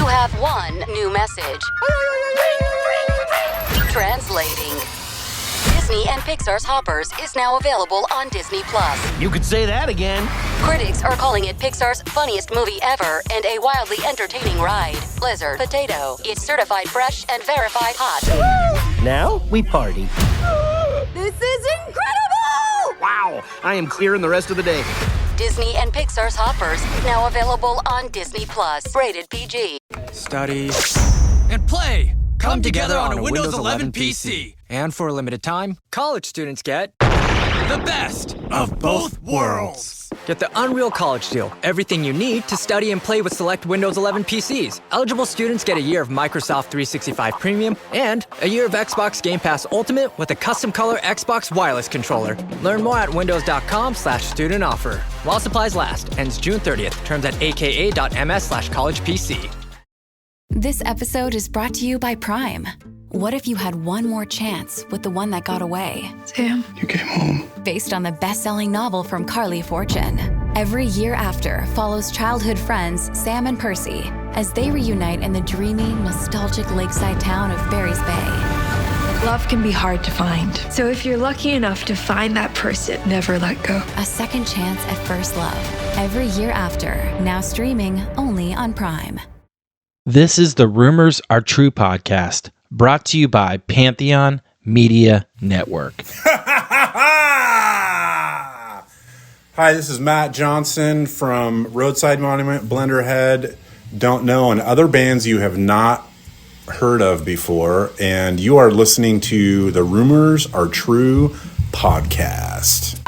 You have one new message. Translating. Disney and Pixar's Hoppers is now available on Disney+. You could say that again. Critics are calling it Pixar's funniest movie ever and a wildly entertaining ride. Blizzard Potato. It's certified fresh and verified hot. Now we party. This is incredible! Wow, I am clearing the rest of the day. Disney and Pixar's Hoppers, now available on Disney+. Rated PG. Study and play come together on a Windows 11 PC. And for a limited time, college students get the best of both worlds. Get the Unreal College Deal. Everything you need to study and play with select Windows 11 PCs. Eligible students get a year of Microsoft 365 Premium and a year of Xbox Game Pass Ultimate with a custom color Xbox wireless controller. Learn more at windows.com/student offer. While supplies last. Ends June 30th. Terms at aka.ms/collegepc. This episode is brought to you by Prime. What if you had one more chance with the one that got away? Sam, you came home. Based on the best-selling novel from Carly Fortune. Every Year After follows childhood friends Sam and Percy as they reunite in the dreamy, nostalgic lakeside town of Barry's Bay. Love can be hard to find. So if you're lucky enough to find that person, never let go. A second chance at first love. Every Year After, now streaming only on Prime. This is the Rumors Are True podcast, brought to you by Pantheon Media Network. Hi, this is Matt Johnson from Roadside Monument, Blenderhead, Don't Know, and other bands you have not heard of before, and you are listening to the Rumors Are True podcast.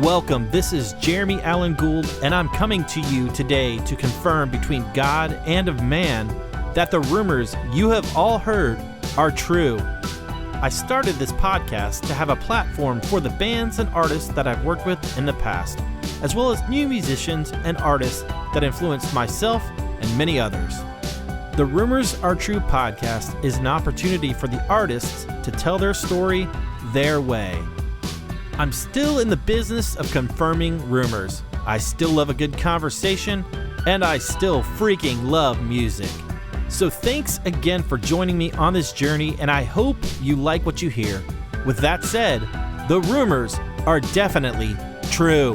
Welcome, this is Jeremy Allen Gould, and I'm coming to you today to confirm between God and of man that the rumors you have all heard are true. I started this podcast to have a platform for the bands and artists that I've worked with in the past, as well as new musicians and artists that influenced myself and many others. The Rumors Are True podcast is an opportunity for the artists to tell their story their way. I'm still in the business of confirming rumors. I still love a good conversation, and I still freaking love music. So thanks again for joining me on this journey, and I hope you like what you hear. With that said, the rumors are definitely true.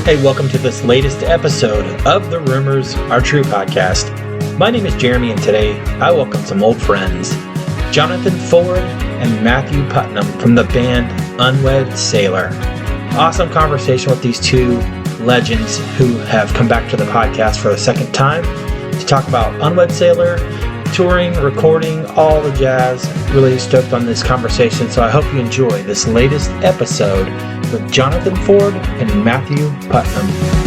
Hey, welcome to this latest episode of the Rumors Are True podcast. My name is Jeremy, and today I welcome some old friends, Johnathon Ford and Matthew Putman from the band Unwed Sailor. Awesome conversation with these two legends who have come back to the podcast for the second time to talk about Unwed Sailor, touring, recording, all the jazz. Really stoked on this conversation, so I hope you enjoy this latest episode with Johnathon Ford and Matthew Putman.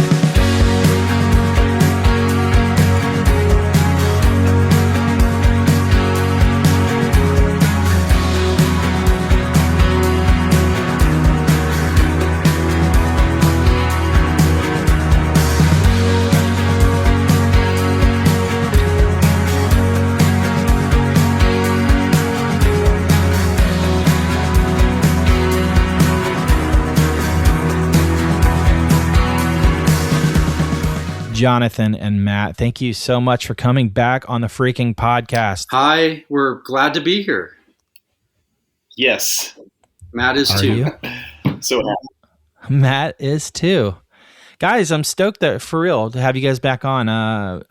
Johnathon and Matt, thank you so much for coming back on the freaking podcast. Hi, we're glad to be here. Yes. Matt is Are too. you? So Matt is too. Guys, I'm stoked that for real to have you guys back on.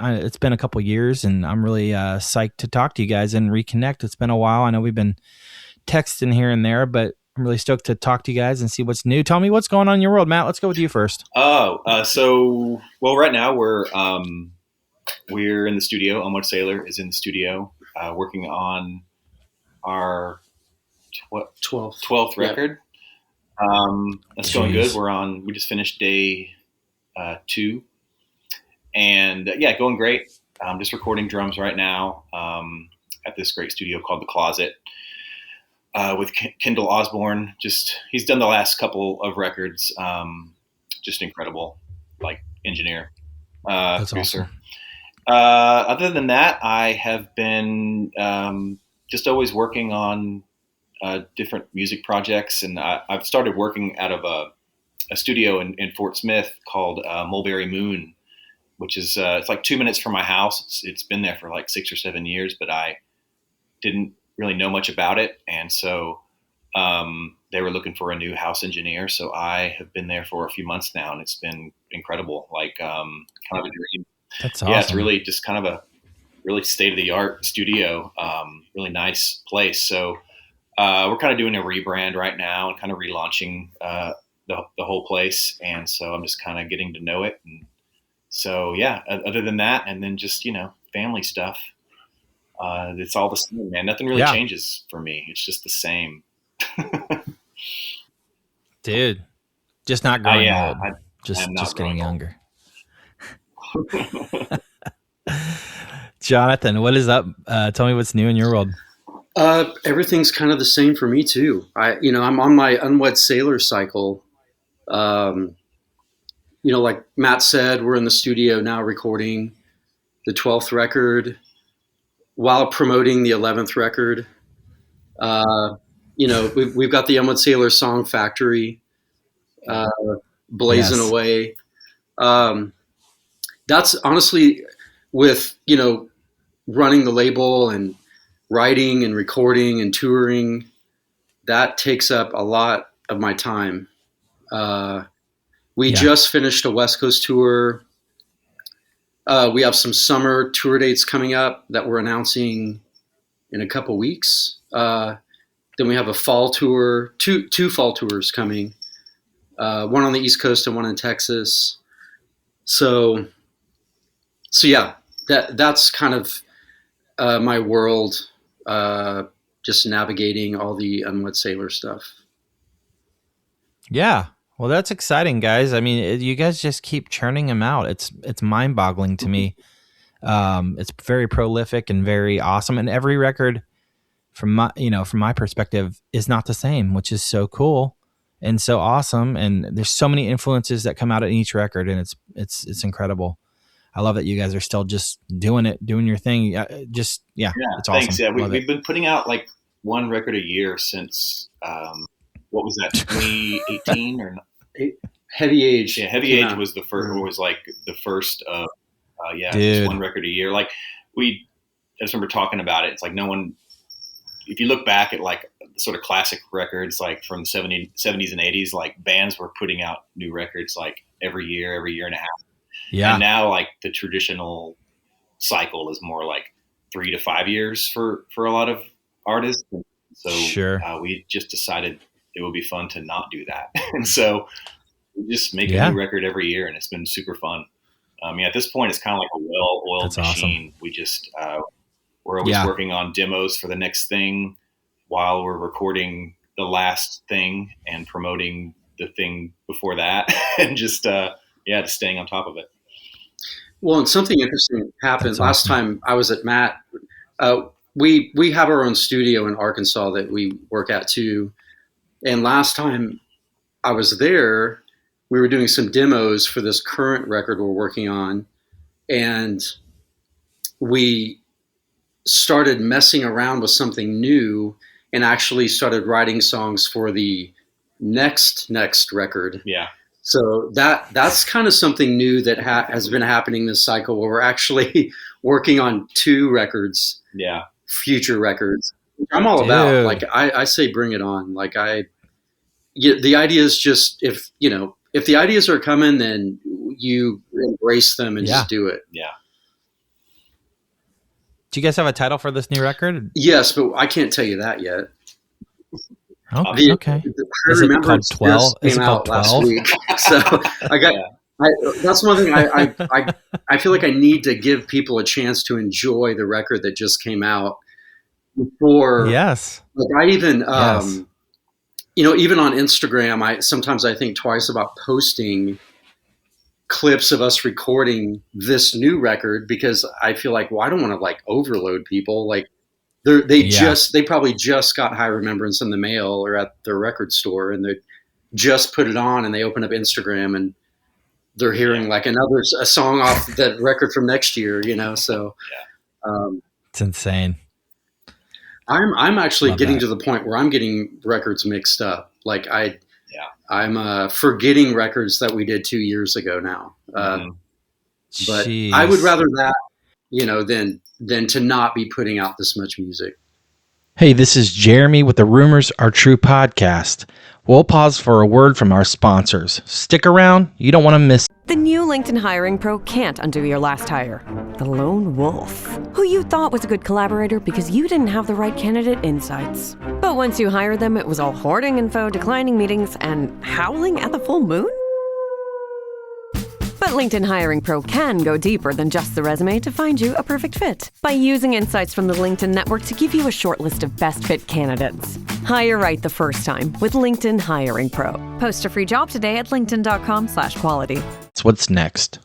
It's been a couple years, and I'm really psyched to talk to you guys and reconnect. It's been a while. I know we've been texting here and there, but I'm really stoked to talk to you guys and see what's new. Tell me what's going on in your world, Matt. Let's go with you first. Right now we're in the studio. Unwed Sailor is in the studio, working on our 12th record. That's going good. We just finished day 2, and going great. I'm just recording drums right now at this great studio called The Closet. With Kendall Osborne. He's done the last couple of records. Just incredible, like engineer, That's producer. Awesome. Other than that, I have been just always working on different music projects, and I've started working out of a studio in Fort Smith called Mulberry Moon, which is it's like 2 minutes from my house. It's been there for like 6 or 7 years, but I didn't really know much about it, and so they were looking for a new house engineer. So I have been there for a few months now, and it's been incredible. Like kind of a dream. That's awesome. Yeah, it's really just kind of a really state of the art studio. Really nice place. So we're kind of doing a rebrand right now and kind of relaunching the whole place. And so I'm just kind of getting to know it. And so other than that, and then just family stuff. It's all the same, man. Nothing really changes for me. It's just the same. Dude, just not growing old. I'm Just not getting growing old. younger. Johnathon, what is up? Tell me what's new in your world. Everything's kind of the same for me too. I'm on my Unwed Sailor cycle. Like Matt said, we're in the studio now recording the 12th record while promoting the 11th record. We've got the Unwed Sailor Song Factory blazing away. That's honestly with, running the label and writing and recording and touring, that takes up a lot of my time. We just finished a West Coast tour. We have some summer tour dates coming up that we're announcing in a couple weeks. Then we have a fall tour, two fall tours coming, one on the East Coast and one in Texas. So that's kind of my world, just navigating all the Unwed Sailor stuff. Yeah. Well, that's exciting, guys. I mean, you guys just keep churning them out. It's mind-boggling to me. It's very prolific and very awesome. And every record, from my perspective, is not the same, which is so cool and so awesome. And there's so many influences that come out in each record, and it's incredible. I love that you guys are still just doing your thing. It's Thanks. awesome. Yeah, we've been putting out like one record a year since what was that, 2018 or not? Heavy Age. Yeah, Heavy Age was the first. Was like the first of just one record a year. Like I just remember talking about it. It's like no one. If you look back at like sort of classic records, like from the 70s and 80s, like bands were putting out new records like every year and a half. Yeah. And now like the traditional cycle is more like 3 to 5 years for a lot of artists. So Sure. We just decided it would be fun to not do that. And so we just make a new record every year, and it's been super fun. At this point, it's kind of like a well-oiled machine. Awesome. We just, we're always working on demos for the next thing while we're recording the last thing and promoting the thing before that, and just, just staying on top of it. Well, and something interesting happened last time I was at Matt. We have our own studio in Arkansas that we work at too. And last time I was there, we were doing some demos for this current record we're working on. And we started messing around with something new and actually started writing songs for the next record. Yeah. So that's kind of something new that has been happening this cycle, where we're actually working on 2 records, future records. I'm all about, like, I say, bring it on. Like the idea is just, if the ideas are coming, then you embrace them and just do it. Yeah. Do you guys have a title for this new record? Yes, but I can't tell you that yet. Okay. Is it called 12? Is it called 12? Last week. So that's one thing I feel like I need to give people a chance to enjoy the record that just came out before. Yes. Like I even, even on Instagram, sometimes I think twice about posting clips of us recording this new record, because I feel like, well, I don't want to like overload people. Like they probably just got High Remembrance in the mail or at their record store, and they just put it on, and they open up Instagram and they're hearing like a song off that record from next year, So it's insane. I'm actually getting to the point where I'm getting records mixed up. Like I'm forgetting records that we did 2 years ago now. But I would rather that, than to not be putting out this much music. Hey, this is Jeremy with the Rumors Are True podcast. We'll pause for a word from our sponsors. Stick around, you don't want to miss. The new LinkedIn Hiring Pro can't undo your last hire. The lone wolf, who you thought was a good collaborator because you didn't have the right candidate insights. But once you hired them, it was all hoarding info, declining meetings, and howling at the full moon? But LinkedIn Hiring Pro can go deeper than just the resume to find you a perfect fit by using insights from the LinkedIn network to give you a short list of best fit candidates. Hire right the first time with LinkedIn Hiring Pro. Post a free job today at linkedin.com/quality. So what's next?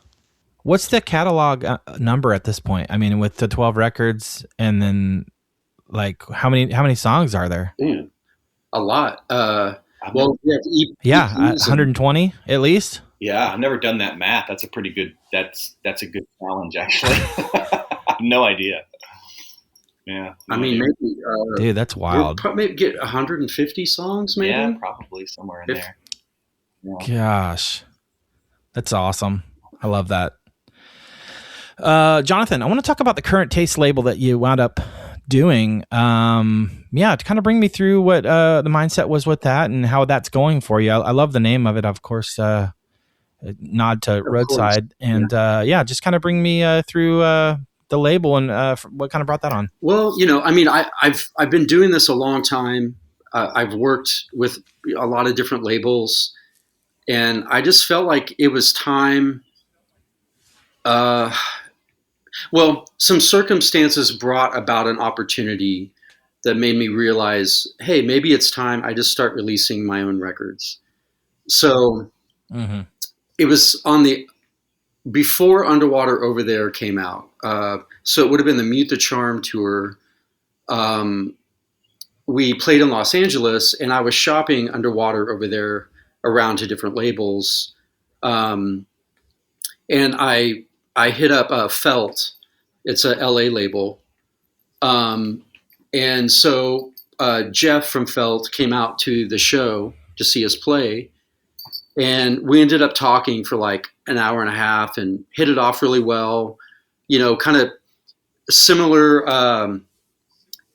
What's the catalog number at this point? I mean, with the 12 records, and then like how many songs are there? A lot. Well, 120 at least. Yeah, I've never done that math. That's a pretty good. That's a good challenge, actually. I have no idea. Yeah, maybe. Dude, that's wild. We'll maybe get 150 songs, maybe. Yeah, probably somewhere in there. Yeah. Gosh, that's awesome. I love that. Johnathan, I want to talk about the Current Taste label that you wound up doing. To kind of bring me through what the mindset was with that and how that's going for you. I love the name of it, of course. Nod to Roadside, and just kind of bring me through the label and what kind of brought that on. Well, I've been doing this a long time. I've worked with a lot of different labels, and I just felt like it was time. Some circumstances brought about an opportunity that made me realize, hey, maybe it's time I just start releasing my own records. So it was before Underwater Over There came out. So it would have been the Mute the Charm tour. We played in Los Angeles, and I was shopping Underwater Over There around to different labels. And I hit up Felt. It's a LA label. And so Jeff from Felt came out to the show to see us play. And we ended up talking for like an hour and a half and hit it off really well. Kind of similar,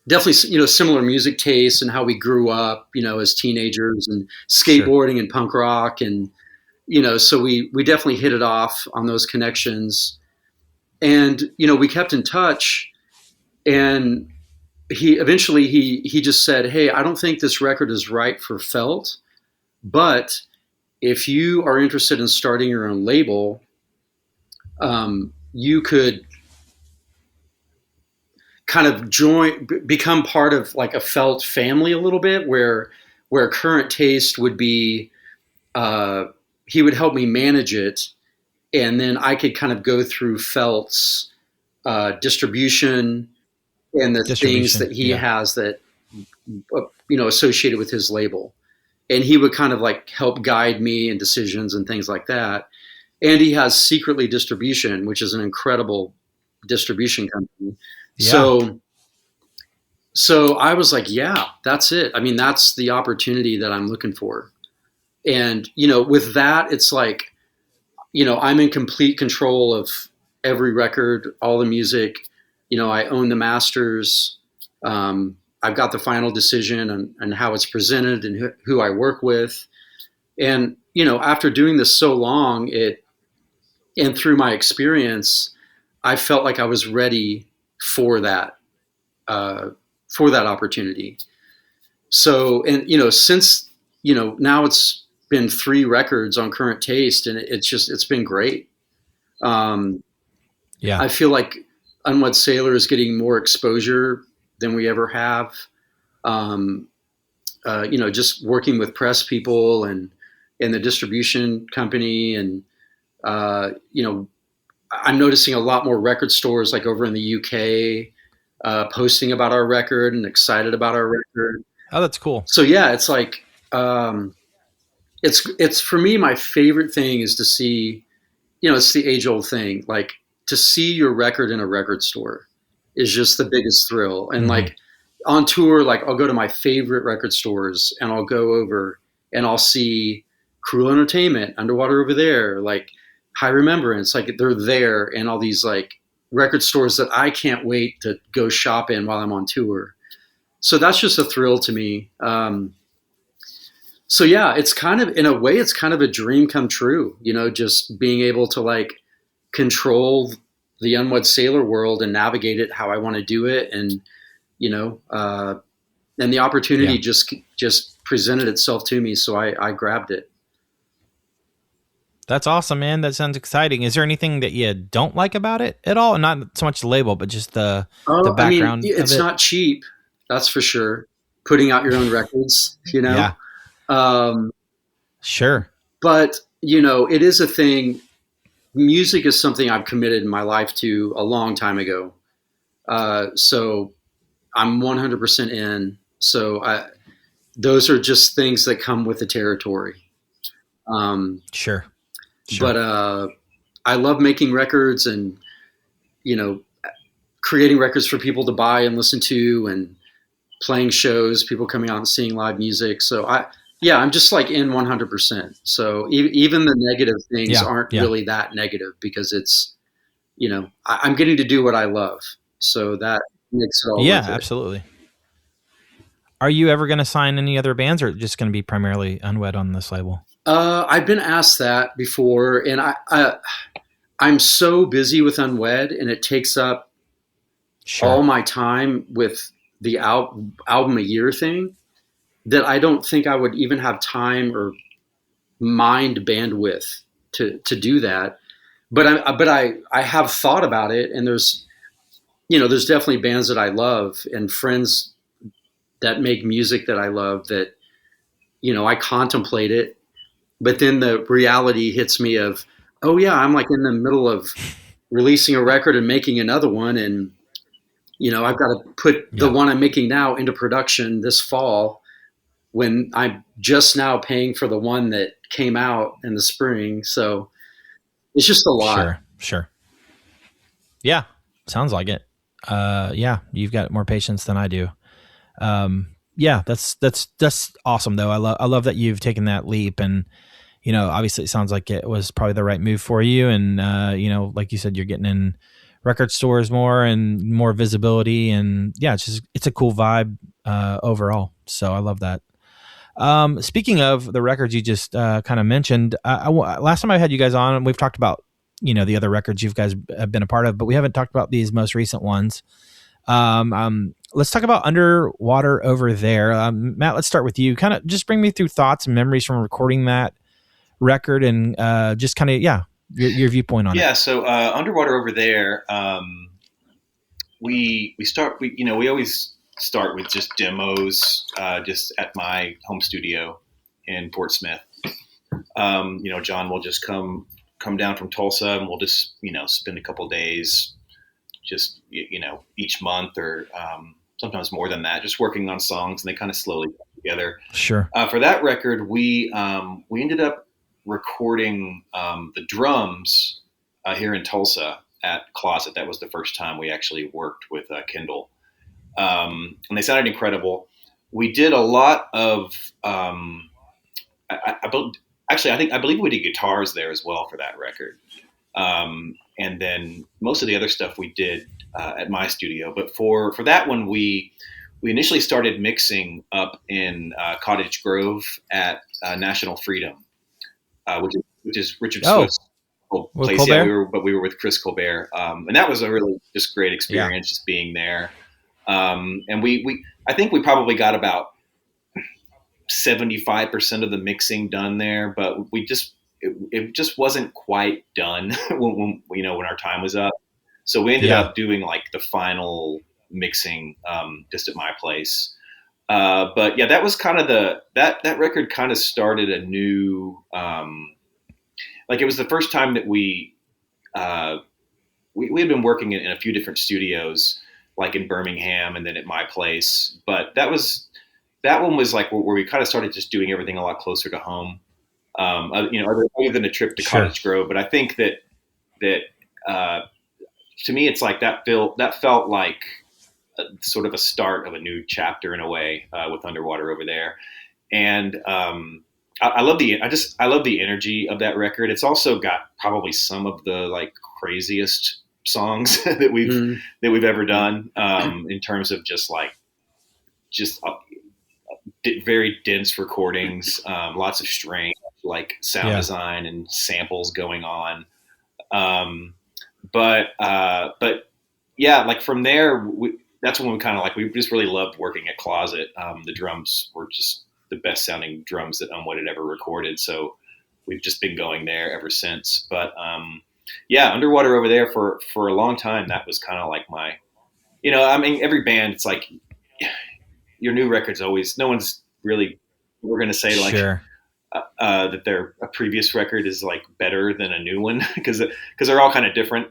definitely, similar music tastes and how we grew up, as teenagers, and skateboarding and punk rock. And, so we definitely hit it off on those connections, and we kept in touch. And he eventually he just said, "Hey, I don't think this record is right for Felt, but if you are interested in starting your own label, you could kind of become part of like a Felt family a little bit, where Current Taste would be, he would help me manage it, and then I could kind of go through Felt's distribution and the things that he has that, associated with his label. And he would kind of like help guide me in decisions and things like that. And he has Secretly Distribution, which is an incredible distribution company. Yeah. So I was like, yeah, that's it. I mean, that's the opportunity that I'm looking for. And, with that, it's like, I'm in complete control of every record, all the music. I own the masters. I've got the final decision on how it's presented and who I work with. And, after doing this so long, and through my experience, I felt like I was ready for that opportunity. So, and, since, now it's been 3 records on Current Taste, and it's been great. I feel like Unwed Sailor is getting more exposure than we ever have. Just working with press people and the distribution company. And, I'm noticing a lot more record stores like over in the UK posting about our record and excited about our record. Oh, that's cool. So yeah, it's like, it's for me, my favorite thing is to see, it's the age old thing. Like, to see your record in a record store is just the biggest thrill. And like on tour, like I'll go to my favorite record stores and I'll go over and I'll see Cruel Entertainment, Underwater Over There, like High Remembrance, like they're there, and all these like record stores that I can't wait to go shop in while I'm on tour. So that's just a thrill to me. So yeah, it's kind of, in a way, it's kind of a dream come true, just being able to like control the Unwed Sailor world and navigate it how I want to do it. And, and the opportunity just presented itself to me. So I grabbed it. That's awesome, man. That sounds exciting. Is there anything that you don't like about it at all? Not so much the label, but just the background. It's not cheap. That's for sure. Putting out your own records, Yeah. Sure. But, it is a thing. Music is something I've committed my life to a long time ago. So I'm 100% in. So those are just things that come with the territory. Sure. But I love making records and, creating records for people to buy and listen to, and playing shows, people coming out and seeing live music. So I'm just like in 100%. So even the negative things aren't really that negative, because it's, I'm getting to do what I love. So that makes it all worth it. Absolutely. Are you ever going to sign any other bands, or just going to be primarily Unwed on this label? I've been asked that before, and I'm so busy with Unwed, and it takes up all my time with the album a year thing, that I don't think I would even have time or mind bandwidth to do that. But I have thought about it, and there's definitely bands that I love and friends that make music that I love that, I contemplate it, but then the reality hits me of, oh yeah, I'm like in the middle of releasing a record and making another one. And, I've got to put the one I'm making now into production this fall, when I'm just now paying for the one that came out in the spring. So it's just a lot. Sure. Yeah. Sounds like it. You've got more patience than I do. That's awesome though. I love that you've taken that leap, and, obviously it sounds like it was probably the right move for you. And, like you said, you're getting in record stores more and more visibility, and it's a cool vibe, overall. So I love that. Speaking of the records you just kind of mentioned, last time I had you guys on, we've talked about, the other records you guys have been a part of, but we haven't talked about these most recent ones. Let's talk about Underwater Over There. Matt, let's start with you. Kind of just bring me through thoughts and memories from recording that record, and just kind of, your viewpoint on it. Yeah, so Underwater Over There, we always start with just demos, just at my home studio in Fort Smith. John will just come down from Tulsa, and we'll just spend a couple days, just each month, or sometimes more than that, just working on songs, and they kind of slowly come together. Sure. For that record, we ended up recording the drums here in Tulsa at Closet. That was the first time we actually worked with Kendall, and they sounded incredible. We did a lot of I believe we did guitars there as well for that record, and then most of the other stuff we did at my studio. But for that one, we initially started mixing up in Cottage Grove at National Freedom, which is Richard Swift's old place. Yeah, we were with Chris Colbert, and that was a really just great experience, just being there. And I think we probably got about 75% of the mixing done there, but it just wasn't quite done when our time was up. So we ended up doing like the final mixing just at my place. But yeah, that was kind of that record kind of started a new, like it was the first time that we had been working in a few different studios, like in Birmingham and then at my place. But that one was like where we kind of started just doing everything a lot closer to home, other than a trip to Cottage Grove. But I think that to me, it's like that felt like sort of a start of a new chapter in a way with Underwater Over There. And I love the energy of that record. It's also got probably some of the like craziest songs that we've ever done, in terms of just very dense recordings, lots of strange like sound design and samples going on. But yeah, like from there, that's when we just really loved working at Closet. The drums were just the best sounding drums that Unwed had ever recorded. So we've just been going there ever since. But yeah, Underwater Over There for a long time, that was kind of like my, every band, it's like your new record's always, no one's really, we're going to say like, that a previous record is like better than a new one because they're all kind of different.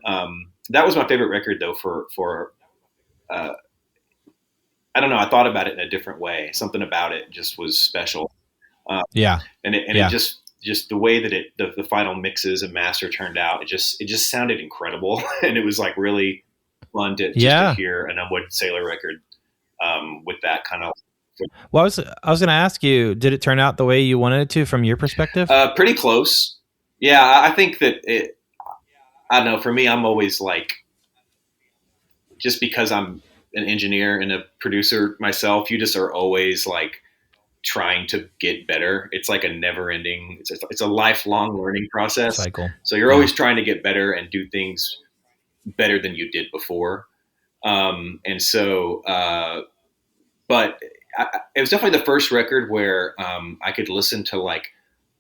That was my favorite record though for I don't know. I thought about it in a different way. Something about it just was special. And it just the way that the final mixes and master turned out, it just sounded incredible. And it was like really fun to hear an Unwed Sailor record with that kind of. Well, I was going to ask you, did it turn out the way you wanted it to from your perspective? Pretty close. Yeah, I think that I don't know. For me, I'm always like, just because I'm an engineer and a producer myself, you just are always like trying to get better. It's like a never ending, it's a lifelong learning process. Cycle. So you're always trying to get better and do things better than you did before. And so, but it was definitely the first record where I could listen to like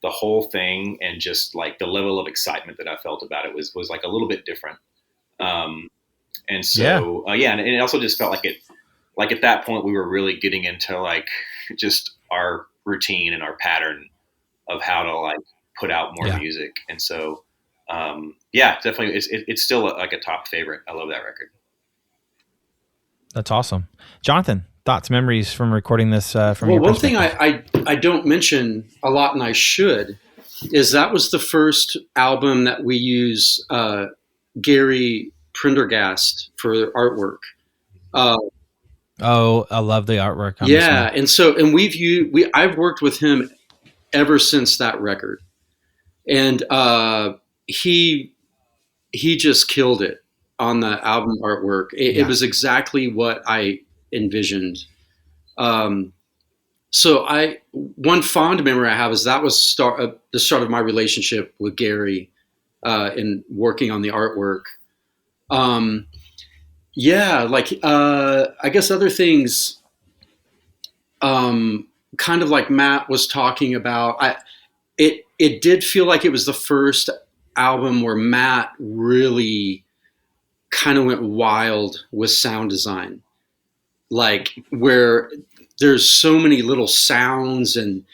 the whole thing, and just like the level of excitement that I felt about it was like a little bit different. And so, and it also just felt like at that point we were really getting into like just our routine and our pattern of how to like put out more music. And so, definitely it's still like a top favorite. I love that record. That's awesome. Johnathan, thoughts, memories from recording this from your perspective? Well, one thing I don't mention a lot, and I should, is that was the first album that we use Gary Prendergast for artwork. I love the artwork. And I've worked with him ever since that record, and he just killed it on the album artwork. It was exactly what I envisioned. So one fond memory I have is that was the start of my relationship with Gary, in working on the artwork. Yeah, like I guess other things, kind of like Matt was talking about. It did feel like it was the first album where Matt really kind of went wild with sound design, like where there's so many little sounds and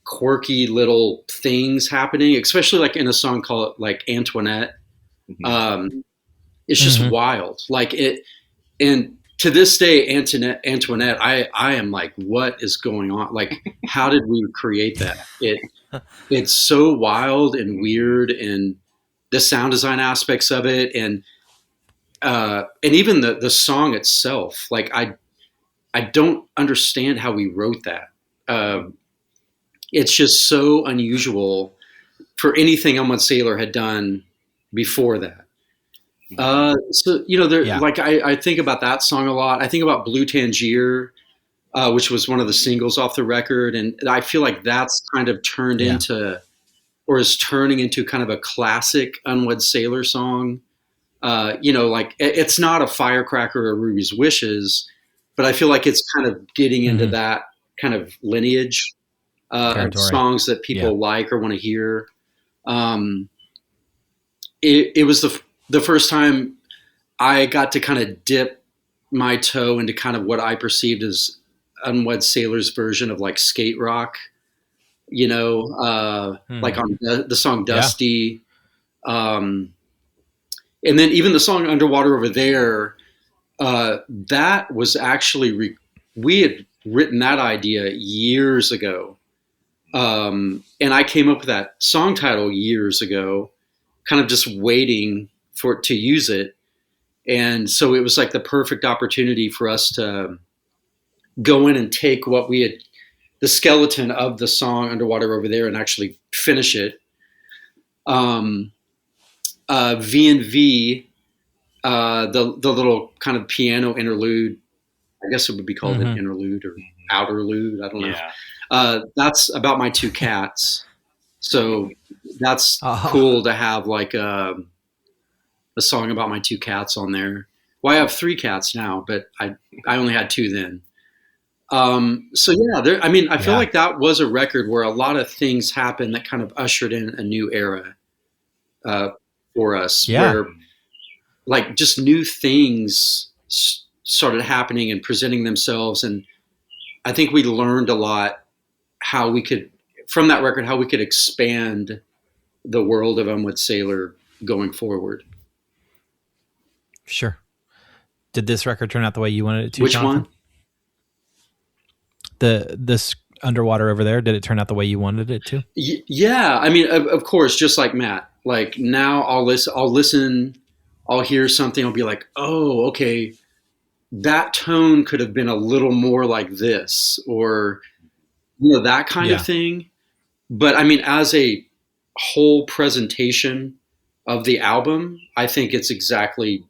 quirky little things happening, especially like in a song called like Antoinette. It's just wild, like it. And to this day, Antoinette, I am like, what is going on? Like, how did we create that? It's so wild and weird, and the sound design aspects of it, and even the song itself. Like, I don't understand how we wrote that. It's just so unusual for anything Unwed Sailor had done before that. So like I think about that song a lot. I think about Blue Tangier, which was one of the singles off the record, and I feel like that's kind of turned into, or is turning into, kind of a classic Unwed Sailor song. Like it's not a Firecracker or Ruby's Wishes, but I feel like it's kind of getting into that kind of lineage of songs that people like or want to hear. It was the first time I got to kind of dip my toe into kind of what I perceived as Unwed Sailor's version of like skate rock, like on the song Dusty. And then even the song Underwater Over There, that was actually, we had written that idea years ago. And I came up with that song title years ago, kind of just waiting for it to use it. And so it was like the perfect opportunity for us to go in and take what we had, the skeleton of the song Underwater Over There, and actually finish it. V&V, the little kind of piano interlude, I guess it would be called an interlude or outerlude. I don't know. That's about my two cats. So that's cool to have like a song about my two cats on there. Well, I have 3 cats now, but I only had 2 then. So yeah, I feel like that was a record where a lot of things happened that kind of ushered in a new era for us, where like just new things started happening and presenting themselves. And I think we learned a lot from that record, how we could expand the world of Unwed Sailor going forward. Sure. Did this record turn out the way you wanted it to? Which Jonathan? one? This Underwater Over There, did it turn out the way you wanted it to? Yeah. I mean, of course, just like Matt, like now I'll listen, I'll hear something, I'll be like, oh, okay, that tone could have been a little more like this, or, that kind of thing. But I mean, as a whole presentation of the album, I think it's exactly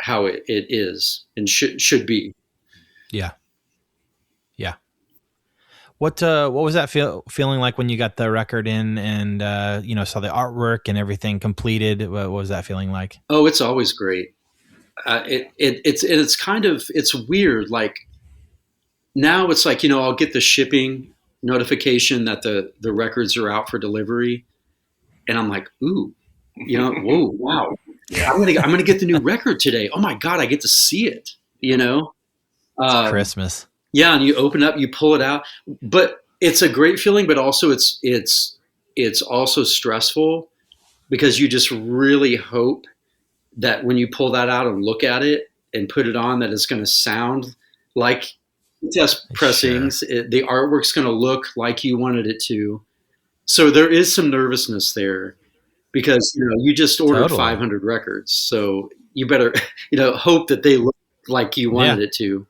how it is and should be. Yeah. What was that feeling like when you got the record in and saw the artwork and everything completed? What was that feeling like? Oh, it's always great. It's kind of, it's weird. Like now it's like, I'll get the shipping notification that the records are out for delivery, and I'm like, ooh, whoa, wow. Yeah. I'm gonna get the new record today. Oh my God, I get to see it. It's Christmas. Yeah, and you open up, you pull it out, but it's a great feeling. But also, it's also stressful, because you just really hope that when you pull that out and look at it and put it on, that it's going to sound like test pressings. Sure. The artwork's going to look like you wanted it to. So there is some nervousness there, because you just ordered 500 records, so you better hope that they look like you wanted it to.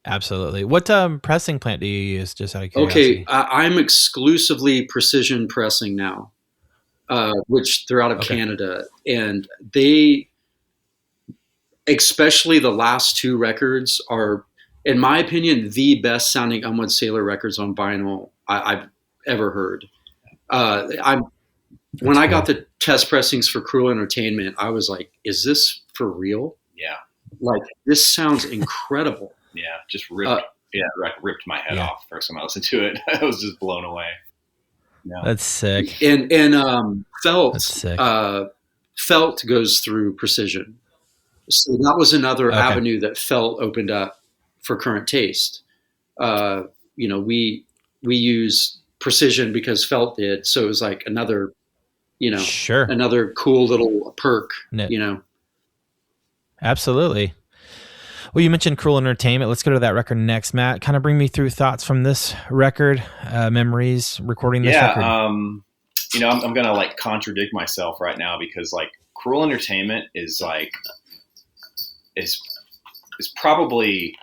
Absolutely. What pressing plant do you use, just out of curiosity? Okay, I'm exclusively precision pressing now, which they're out of Canada, and they, especially the last 2 records, are in my opinion, the best sounding Unwed Sailor records on vinyl I've ever heard. When I got the test pressings for Cruel Entertainment, I was like, is this for real? Yeah. Like, this sounds incredible. Yeah, just ripped my head off first time I listened to it. I was just blown away. Yeah. That's sick. And Felt goes through Precision. So that was another avenue that Felt opened up for Current Taste. We use Precision because Felt did. So it was like another, another cool little perk, Absolutely. Well, you mentioned Cruel Entertainment. Let's go to that record next, Matt. Kind of bring me through thoughts from this record, memories recording this record. I'm going to like contradict myself right now because like Cruel Entertainment is probably,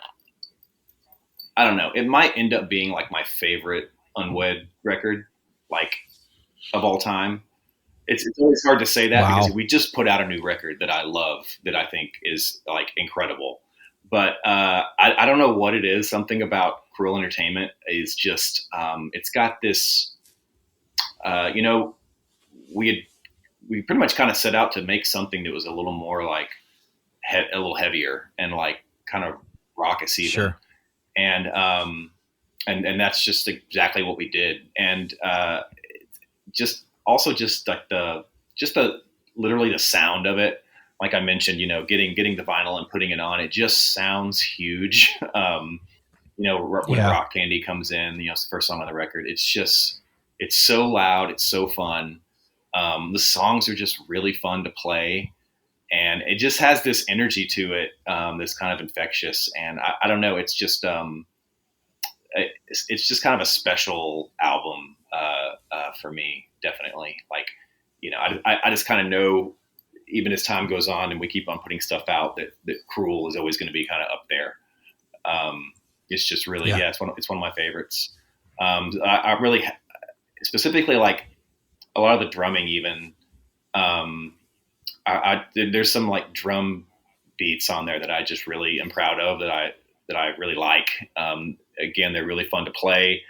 I don't know, it might end up being like my favorite Unwed record, like of all time. It's always hard to say that because we just put out a new record that I love, that I think is like incredible. But I don't know what it is. Something about Cruel Entertainment is just, it's got this, we pretty much kind of set out to make something that was a little more like a little heavier and like kind of raucous even. Sure. And that's just exactly what we did. And just like literally the sound of it. Like I mentioned, getting the vinyl and putting it on, it just sounds huge. When Rock Candy comes in, it's the first song on the record. It's so loud. It's so fun. The songs are just really fun to play, and it just has this energy to it that's kind of infectious. And I don't know, it's just it's just kind of a special album for me, definitely. Like, I just kind of know, even as time goes on and we keep on putting stuff out, that Cruel is always going to be kind of up there. It's just really, it's one of my favorites. I really specifically like a lot of the drumming even. There's some like drum beats on there that I just really am proud of, that I really like. Again, they're really fun to play.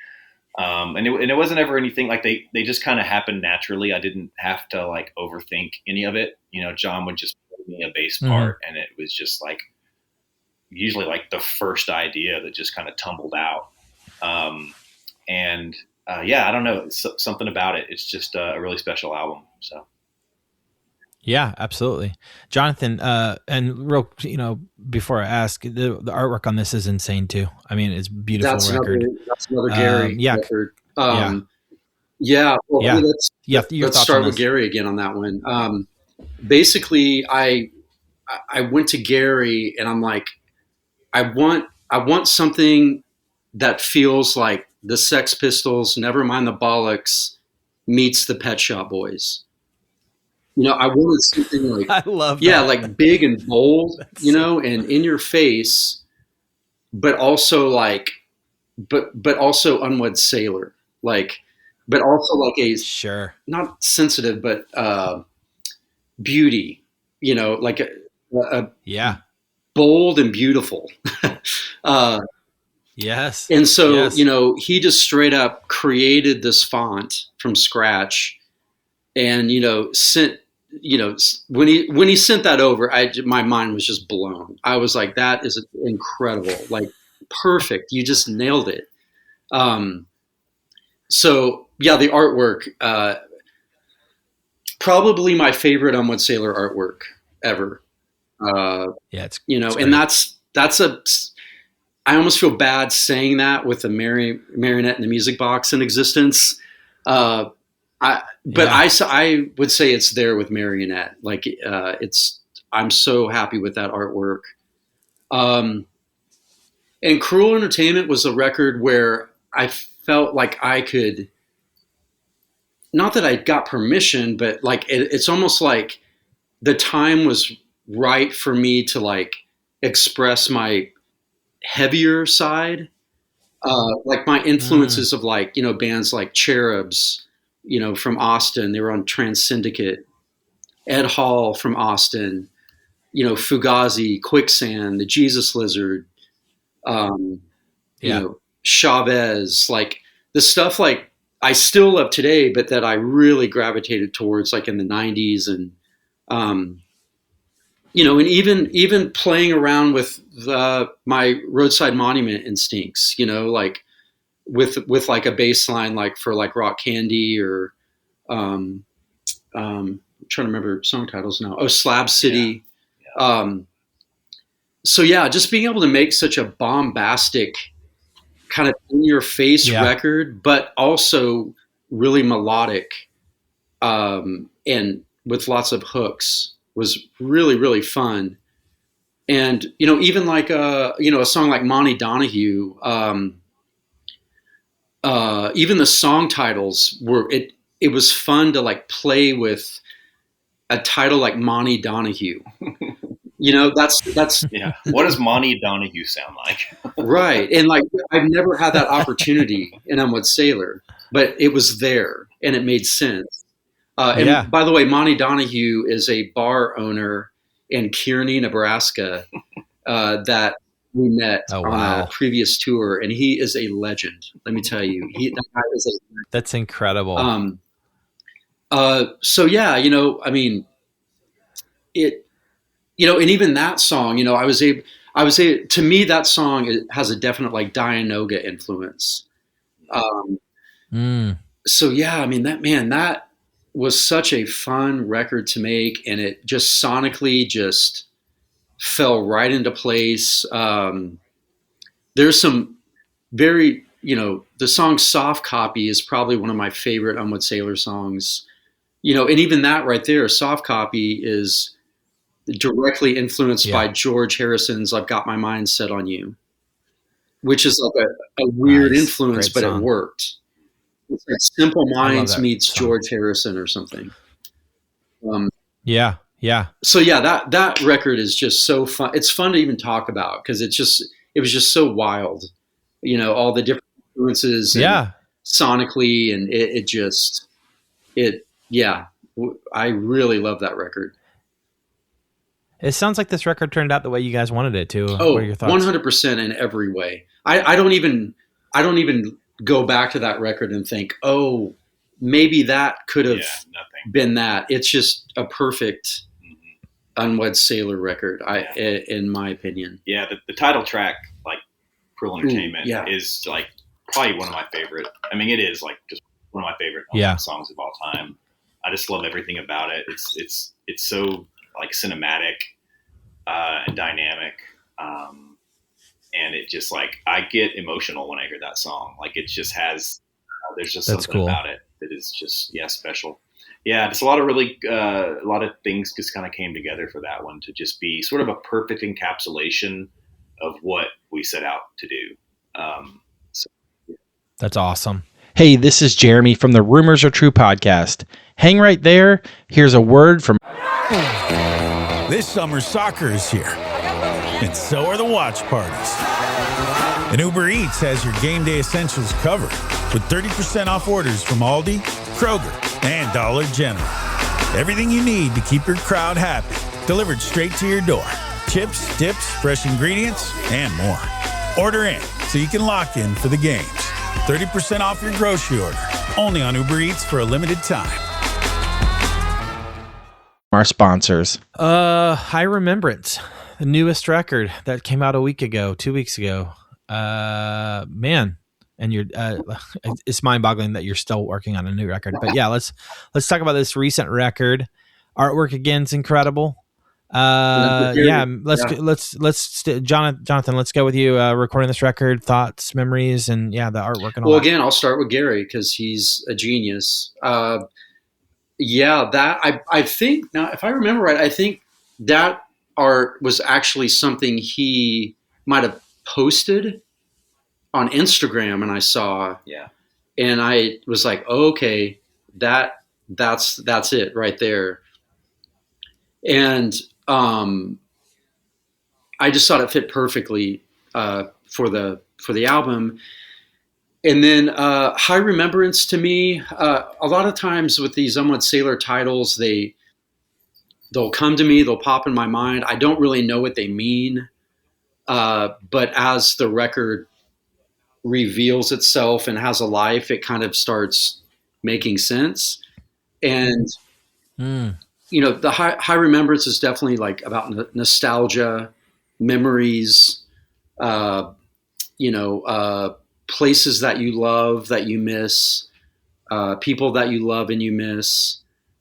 And it wasn't ever anything like they just kind of happened naturally. I didn't have to like overthink any of it. John would just play me a bass part, and it was just like usually like the first idea that just kind of tumbled out. I don't know, something about it. It's just a really special album. So. Yeah, absolutely. Johnathan, and real, before I ask, the artwork on this is insane too. I mean, it's a beautiful record. That's another Gary record. Let's start with Gary again on that one. Basically, I went to Gary and I'm like, I want something that feels like the Sex Pistols, Nevermind the Bollocks meets the Pet Shop Boys. I wanted something like, I love that. Like big and bold, and in your face, but also like, but also Unwed Sailor, like, but also like a not sensitive, but beauty, like a bold and beautiful. Yes. And so, he just straight up created this font from scratch, and sent. When he sent that over, my mind was just blown. I was like, that is incredible, like perfect. You just nailed it. The artwork, probably my favorite Unwed Sailor artwork ever. It's and that's I almost feel bad saying that with the marionette and the music box in existence. I would say it's there with Marionette. Like I'm so happy with that artwork. And Cruel Entertainment was a record where I felt like I could, not that I got permission, but like it's almost like the time was right for me to like express my heavier side. Like my influences of like, bands like Cherubs, from Austin. They were on Trans Syndicate. Ed Hall from Austin, Fugazi, Quicksand, the Jesus Lizard, You know, Chavez, like the stuff like I still love today, but that I really gravitated towards like in the 90s. And, you know, and even playing around with my roadside monument instincts, you know, like with like a bass line, like for like Rock Candy or, I'm trying to remember song titles now. Oh, Slab City. So yeah, just being able to make such a bombastic kind of in your face record, but also really melodic, and with lots of hooks was really, really fun. And, you know, even like, you know, a song like Monty Donahue, even the song titles were, it was fun to like play with a title like Monty Donahue. You know, that's yeah. What does Monty Donahue sound like? Right. And like, I've never had that opportunity in Unwed Sailor, but it was there and it made sense. And by the way, Monty Donahue is a bar owner in Kearney, Nebraska, that we met on a previous tour, and he is a legend. Let me tell you, that guy is a legend. That's incredible. So yeah, you know, I mean, you know, and even that song, you know, I was able, to me, that song has a definite like Dianoga influence. So yeah, I mean, that was such a fun record to make, and it just sonically just fell right into place. There's some very, you know, the song Soft Copy is probably one of my favorite Unwed Sailor songs, you know, and even that right there, Soft Copy is directly influenced by George Harrison's I've Got My Mind Set on You, which is like a weird influence, but it worked. It's like Simple Minds meets George Harrison or something. Yeah. So yeah, that record is just so fun. It's fun to even talk about because it was just so wild, you know, all the different influences, and sonically, and I really love that record. It sounds like this record turned out the way you guys wanted it to. Oh, what are your thoughts? 100% in every way. I don't even go back to that record and think, oh, maybe that could have been that. It's just a perfect Unwed Sailor record, in my opinion. Yeah, the title track, like Cruel Entertainment, is like probably one of my favorite. I mean, it is like just one of my favorite songs of all time. I just love everything about it. It's so like cinematic and dynamic, and it just like I get emotional when I hear that song. Like it just has there's just something about it that is just special. Yeah, just a lot of things just kind of came together for that one to just be sort of a perfect encapsulation of what we set out to do. That's awesome. Hey, this is Jeremy from the Rumors Are True podcast. Hang right there. Here's a word from... This summer, soccer is here, and so are the watch parties. And Uber Eats has your game day essentials covered with 30% off orders from Aldi, Kroger, and Dollar General. Everything you need to keep your crowd happy, delivered straight to your door. Chips, dips, fresh ingredients, and more. Order in so you can lock in for the games. 30% off your grocery order, only on Uber Eats for a limited time. Our sponsors. High Remembrance, the newest record that came out 2 weeks ago. Man, and you're it's mind-boggling that you're still working on a new record. But yeah, let's talk about this recent record. Artwork again's incredible. Jonathan, let's go with you. Recording this record, thoughts, memories, and the artwork and all. Well, again, I'll start with Gary because he's a genius. I think now, if I remember right, I think that art was actually something he might have posted on Instagram, and I saw. Yeah. And I was like, oh, okay, that's it right there. And I just thought it fit perfectly for the album. And then High Remembrance to me, a lot of times with these Unwed Sailor titles, they'll come to me, they'll pop in my mind. I don't really know what they mean. But as the record reveals itself and has a life, it kind of starts making sense. And, the high remembrance is definitely like about nostalgia, memories, places that you love, that you miss, people that you love and you miss,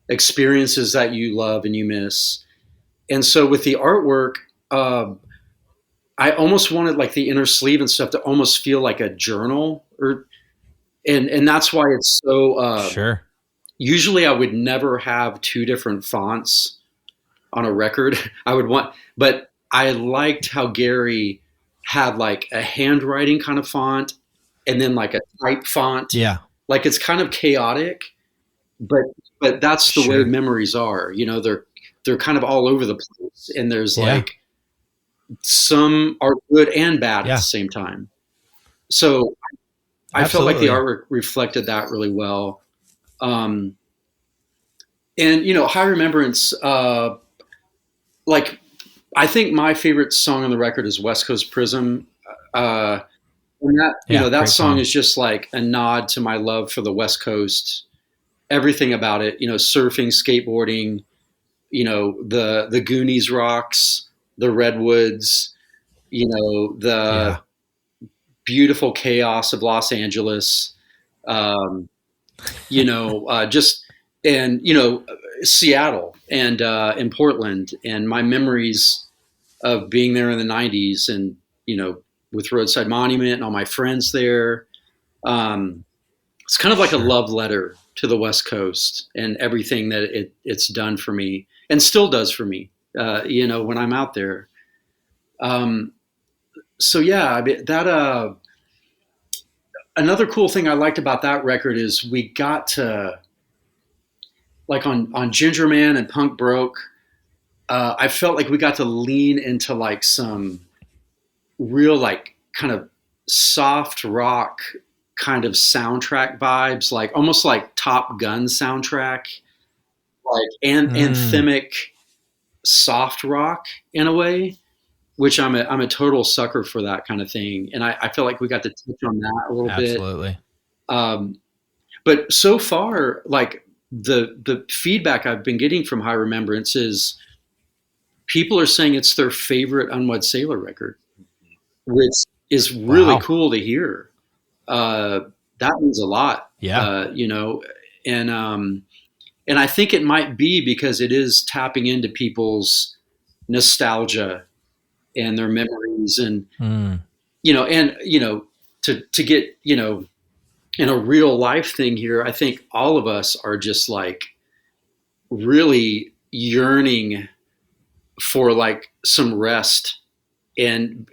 experiences that you love and you miss. And so with the artwork, I almost wanted like the inner sleeve and stuff to almost feel like a journal, and that's why it's so, sure. Usually I would never have two different fonts on a record. But I liked how Gary had like a handwriting kind of font and then like a type font. Yeah. Like it's kind of chaotic, but that's the way memories are, they're kind of all over the place, and there's like some are good and bad at the same time. So I felt like the artwork reflected that really well. And High Remembrance, like I think my favorite song on the record is West Coast Prism. And that song is just like a nod to my love for the West Coast, everything about it, surfing, skateboarding, the Goonies rocks, the redwoods, the beautiful chaos of Los Angeles, Seattle and in Portland, and my memories of being there in the 90s and, with Roadside Monument and all my friends there. It's kind of like a love letter to the West Coast and everything that it's done for me and still does for me, when I'm out there. Another cool thing I liked about that record is we got to, like on Ginger Man and Punk Broke, I felt like we got to lean into like some real like kind of soft rock kind of soundtrack vibes, like almost like Top Gun soundtrack, like anthemic soft rock in a way, which I'm a total sucker for that kind of thing. And I feel like we got to touch on that a little bit. Absolutely. But so far, like the feedback I've been getting from High Remembrance is people are saying it's their favorite Unwed Sailor record, which is really cool to hear. That means a lot. Yeah. And I think it might be because it is tapping into people's nostalgia and their memories and, to get, in a real life thing here, I think all of us are just like really yearning for like some rest and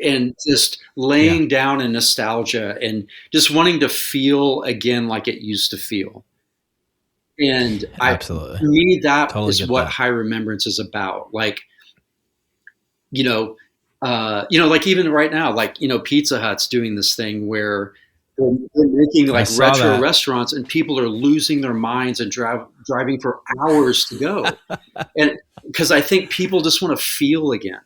just laying down in nostalgia and just wanting to feel again like it used to feel. And absolutely, to me, that totally is what that. High Remembrance is about. Like, like even right now, like, Pizza Hut's doing this thing where they're making like retro restaurants and people are losing their minds and driving for hours to go. And because I think people just want to feel again.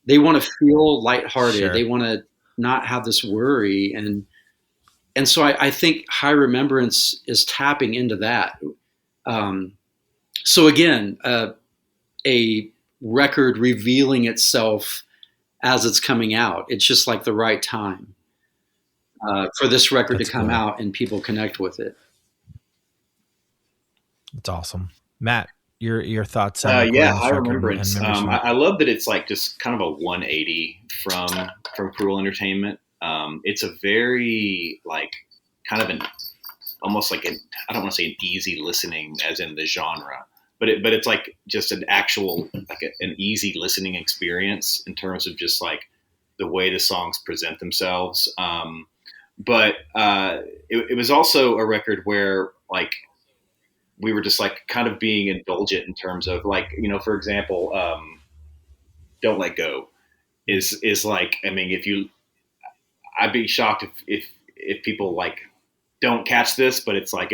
They want to feel lighthearted. Sure. They want to not have this worry. And so I think High Remembrance is tapping into that. So again, a record revealing itself as it's coming out. It's just like the right time for this record to come out and people connect with it. That's awesome. Matt, your thoughts on High Remembrance. I love that it's like just kind of a 180 from Cruel Entertainment. It's a very like kind of almost like I don't want to say an easy listening as in the genre, but it's like just an actual like an easy listening experience in terms of just like the way the songs present themselves. But it was also a record where like we were just like kind of being indulgent in terms of like, for example, Don't Let Go is like, I mean, I'd be shocked if people like don't catch this, but it's like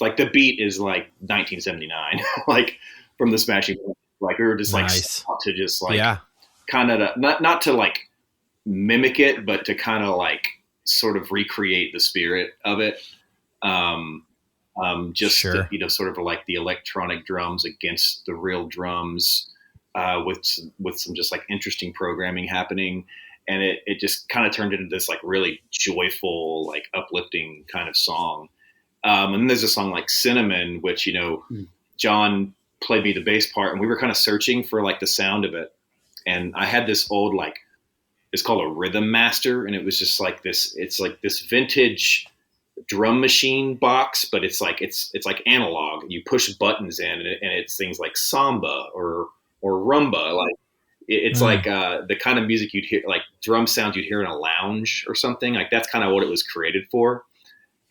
like the beat is like 1979, like from the Smashing Pumpkins. Like we were just like to just like kind of not to like mimic it, but to kind of like sort of recreate the spirit of it. Sure. Sort of like the electronic drums against the real drums, with some just like interesting programming happening. And it just kind of turned into this like really joyful, like uplifting kind of song. And then there's a song like Cinnamon, which, John played me the bass part, and we were kind of searching for like the sound of it. And I had this old, like, it's called a Rhythm Master. And it was just like it's like this vintage drum machine box, but it's like analog. You push buttons in, and it's things like samba or rumba. Like it's like the kind of music you'd hear, like drum sounds you'd hear in a lounge or something. Like that's kind of what it was created for.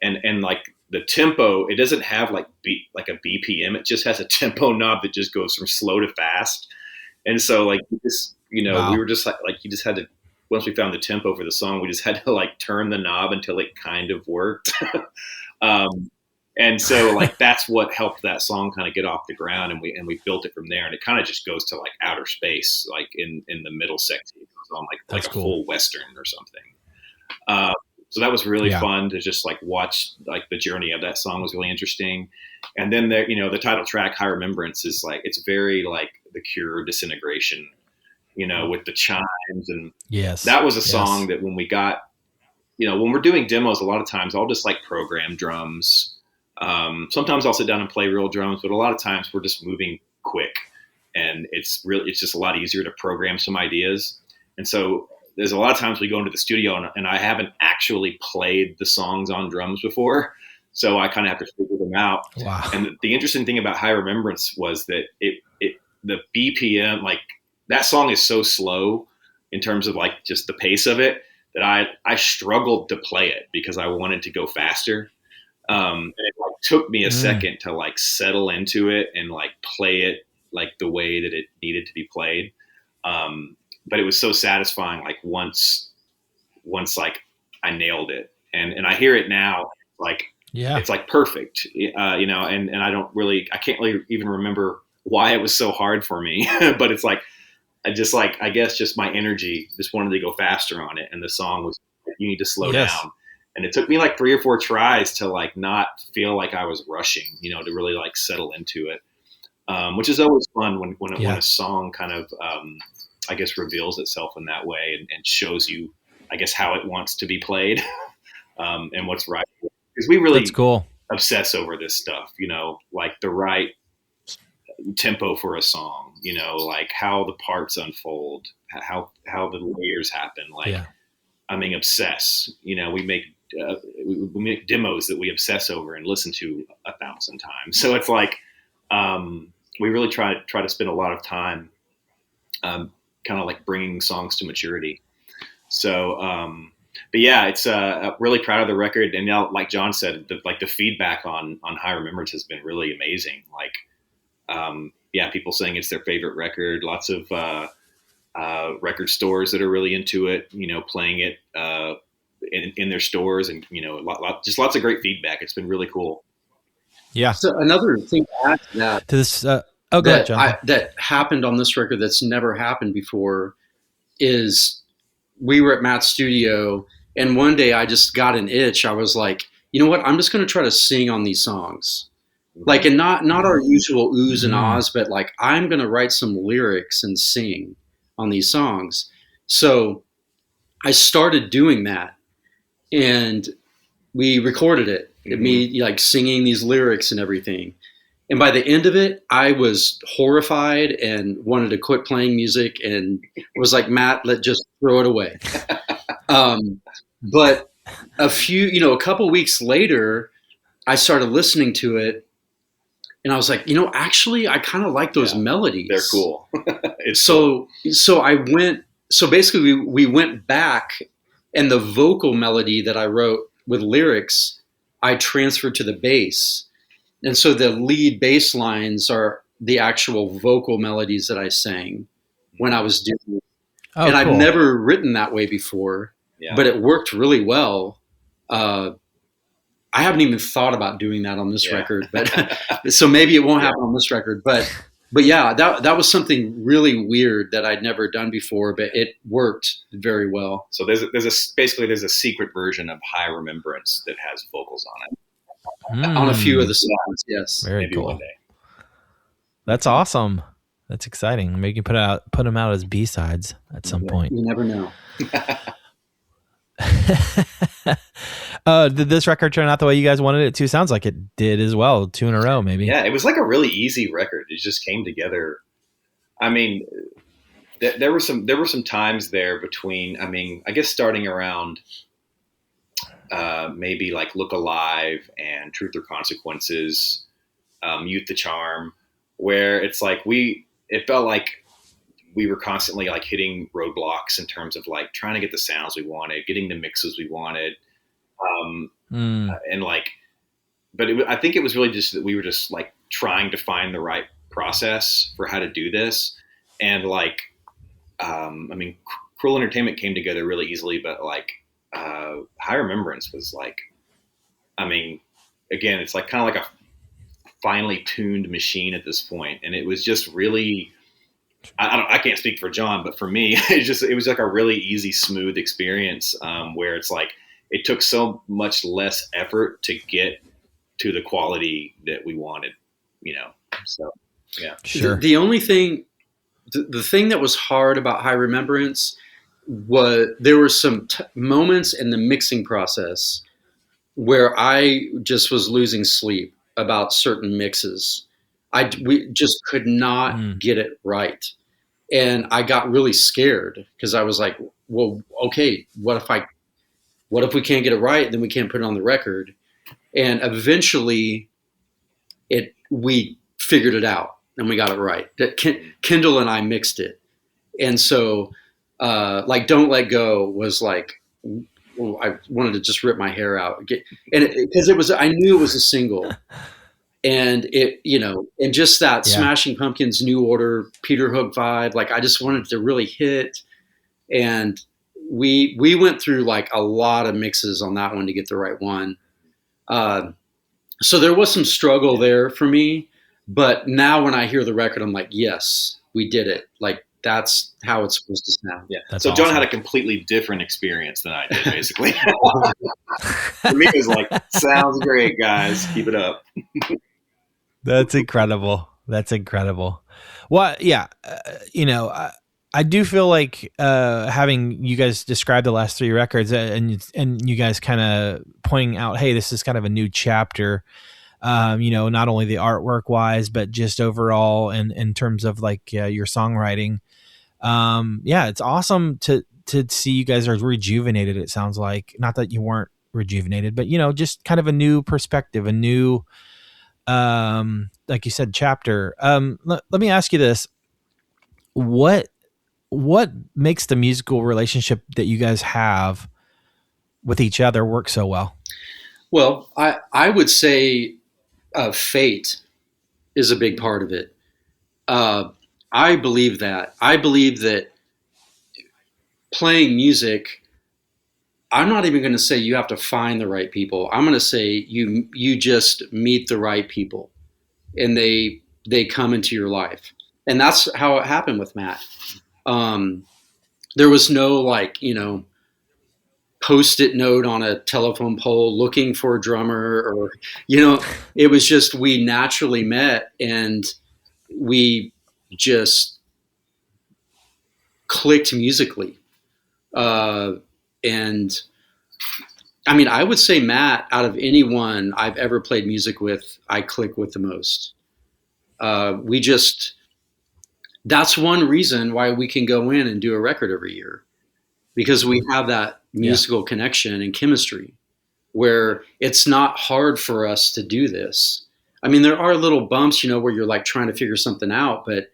And like the tempo, it doesn't have like a BPM. It just has a tempo knob that just goes from slow to fast. And so like we were just like you just had to. Once we found the tempo for the song, we just had to like turn the knob until it kind of worked. And so like, that's what helped that song kind of get off the ground. And we built it from there. And it kind of just goes to like outer space, like in the middle section. So I'm like a full Western or something. So that was really fun to just like watch, like the journey of that song was really interesting. And then the title track, High Remembrance, is like, it's very like The Cure, Disintegration, with the chimes. And that was a song that when we got, when we're doing demos, a lot of times I'll just like program drums. Sometimes I'll sit down and play real drums, but a lot of times we're just moving quick, and it's just a lot easier to program some ideas. And so there's a lot of times we go into the studio and I haven't actually played the songs on drums before. So I kind of have to figure them out. Wow. And the interesting thing about High Remembrance was that the BPM, like, that song is so slow in terms of like just the pace of it that I struggled to play it because I wanted to go faster. And it like took me a second to like settle into it and like play it like the way that it needed to be played. But it was so satisfying. Like once like I nailed it, and I hear it now, like, it's like perfect, and I can't really even remember why it was so hard for me, but it's like, I guess just my energy just wanted to go faster on it. And the song was, you need to slow down. And it took me like 3 or 4 tries to like not feel like I was rushing, to really like settle into it. Which is always fun when a song kind of, I guess, reveals itself in that way and shows you, I guess, how it wants to be played, and what's right. Because we really obsess over this stuff, like the right tempo for a song, like how the parts unfold, how the layers happen. Like, I mean, obsess. We make demos that we obsess over and listen to 1,000 times. So it's like we really try to spend a lot of time, kind of like bringing songs to maturity. So, but yeah, it's really proud of the record. And now, like John said, the feedback on High Remembrance has been really amazing. Like, people saying it's their favorite record. Lots of record stores that are really into it, playing it in their stores, and just lots of great feedback. It's been really cool. Yeah. So another thing to add to that, to this, go ahead, John. That happened on this record that's never happened before is we were at Matt's studio, and one day I just got an itch. I was like, you know what? I'm just going to try to sing on these songs. Like, and not our usual oohs and ahs, but like, I'm going to write some lyrics and sing on these songs. So I started doing that, and we recorded it. Me like singing these lyrics and everything. And by the end of it, I was horrified and wanted to quit playing music and was like, Matt, just throw it away. But a couple weeks later, I started listening to it, and I was like, actually, I kind of like those melodies. They're cool. So basically we went back, and the vocal melody that I wrote with lyrics, I transferred to the bass. And so the lead bass lines are the actual vocal melodies that I sang when I was doing it. Oh, and cool. I've never written that way before, but it worked really well. I haven't even thought about doing that on this record, but so maybe it won't happen on this record, but But yeah, that was something really weird that I'd never done before, but it worked very well. So there's a secret version of High Remembrance that has vocals on it. On a few of the songs, yes. Very Maybe cool. one day. That's awesome. That's exciting. Maybe you can put them out as B-sides at some point. You never know. Did this record turn out the way you guys wanted it to? Sounds like it did as well. 2 in a row, maybe. Yeah, it was like a really easy record. It just came together. I mean, there were some times there between. I mean, I guess starting around maybe like Look Alive and Truth or Consequences, Youth the Charm, where it's like it felt like we were constantly like hitting roadblocks in terms of like trying to get the sounds we wanted, getting the mixes we wanted. And like, but I think it was really just that we were just like trying to find the right process for how to do this. And like, I mean, Cruel Entertainment came together really easily, but like, High Remembrance was like, I mean, again, it's like kind of like a finely tuned machine at this point. And it was just really, I can't speak for John, but for me, it was like a really easy, smooth experience, where it's like, it took so much less effort to get to the quality that we wanted, so yeah. Sure. The only thing, the thing that was hard about High Remembrance was there were some moments in the mixing process where I just was losing sleep about certain mixes. We just could not get it right. And I got really scared because I was like, well, okay, what if we can't get it right? Then we can't put it on the record. And eventually we figured it out and we got it right. Kendall and I mixed it. And so, like Don't Let Go was like, I wanted to just rip my hair out. Because I knew it was a single. And and just that Smashing Pumpkins New Order, Peter Hook vibe, like I just wanted to really hit. And we went through like a lot of mixes on that one to get the right one. So there was some struggle there for me, but now when I hear the record, I'm like, yes, we did it. Like that's how it's supposed to sound. Yeah. That's so awesome. John had a completely different experience than I did, basically. For me, it was like, sounds great, guys. Keep it up. That's incredible. That's incredible. Well, yeah, I do feel like having you guys describe the last 3 records and you guys kind of pointing out, hey, this is kind of a new chapter. Not only the artwork wise, but just overall in terms of like your songwriting. It's awesome to see you guys are rejuvenated. It sounds like, not that you weren't rejuvenated, but just kind of a new perspective, a new, like you said, chapter. Let me ask you this: what makes the musical relationship that you guys have with each other work so well? Well, I would say fate is a big part of it. I believe that. I believe that playing music, I'm not even going to say you have to find the right people. I'm going to say you just meet the right people and they come into your life. And that's how it happened with Matt. There was no Post-it note on a telephone pole looking for a drummer or, it was just, we naturally met and we just clicked musically. And I mean, I would say Matt, out of anyone I've ever played music with, I click with the most. That's one reason why we can go in and do a record every year, because we have that musical connection and chemistry where it's not hard for us to do this. I mean, there are little bumps, where you're like trying to figure something out, but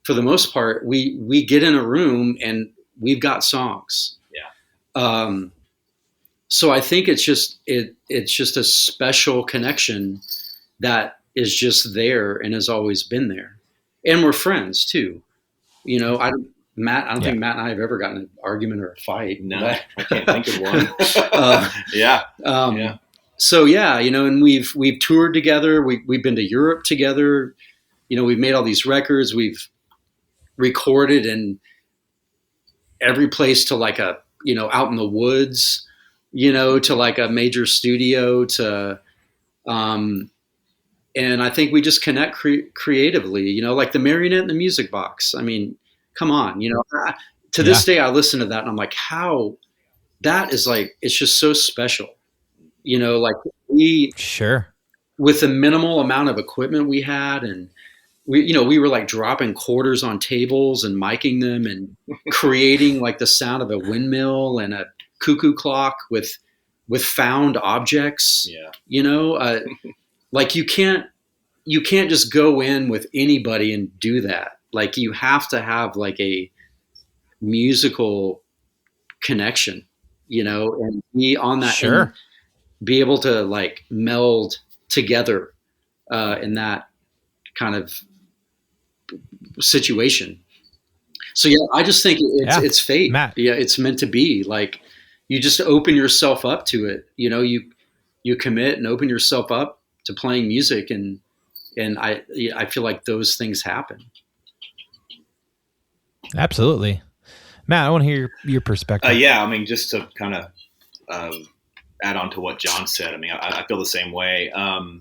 for the most part, we get in a room and we've got songs. Yeah. So I think it's just a special connection that is just there and has always been there. And we're friends too. I don't think Matt and I have ever gotten an argument or a fight. No, I can't think of one. So and we've toured together. We've been to Europe together. we've made all these records, we've recorded in every place to like a, out in the woods, to like a major studio and I think we just connect creatively, like the marionette and the music box. I mean, come on, to this day, I listen to that and I'm like, how that is like, it's just so special, like with the minimal amount of equipment we had, and we were like dropping quarters on tables and miking them and creating like the sound of a windmill and a cuckoo clock with found objects. Like you can't just go in with anybody and do that. Like you have to have like a musical connection, and be on that and be able to like meld together in that kind of situation. So I just think it's fate. Matt. Yeah, it's meant to be. Like you just open yourself up to it. You commit and open yourself up to playing music, and I feel like those things happen. Absolutely. Matt, I want to hear your perspective. I mean, just to kind of add on to what John said. I mean, I feel the same way. I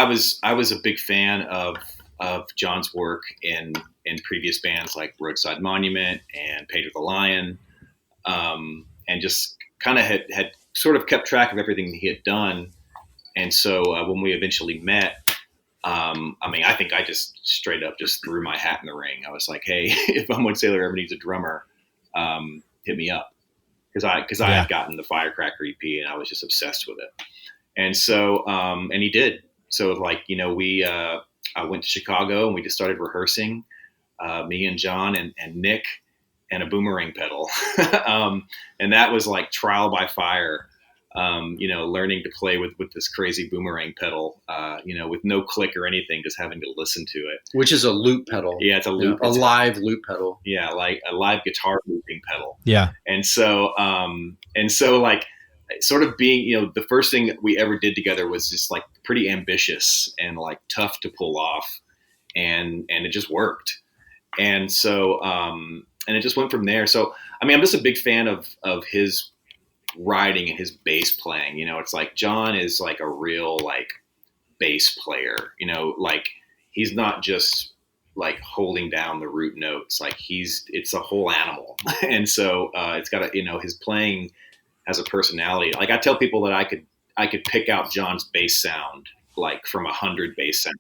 was a big fan of John's work in previous bands like Roadside Monument and Pedro the Lion, and just kind of had sort of kept track of everything that he had done. And so when we eventually met, I mean, I think I just straight up just threw my hat in the ring. I was like, hey, if Unwed Sailor ever needs a drummer, hit me up. Because I had gotten the Firecracker EP and I was just obsessed with it. And so, and he did. So like, I went to Chicago and we just started rehearsing, me and John and Nick and a boomerang pedal. And that was like trial by fire. Learning to play with this crazy boomerang pedal, with no click or anything, just having to listen to it. Which is a loop pedal. Yeah, it's a loop. A live loop pedal. Yeah, like a live guitar looping pedal. Yeah. And so like sort of being, the first thing that we ever did together was just like pretty ambitious and like tough to pull off. And it just worked. And so, and it just went from there. So, I mean, I'm just a big fan of his writing and his bass playing. It's like John is like a real like bass player, like he's not just like holding down the root notes, like it's a whole animal. And so it's got his playing has a personality. Like I tell people that I could pick out John's bass sound like from 100 bass sounds.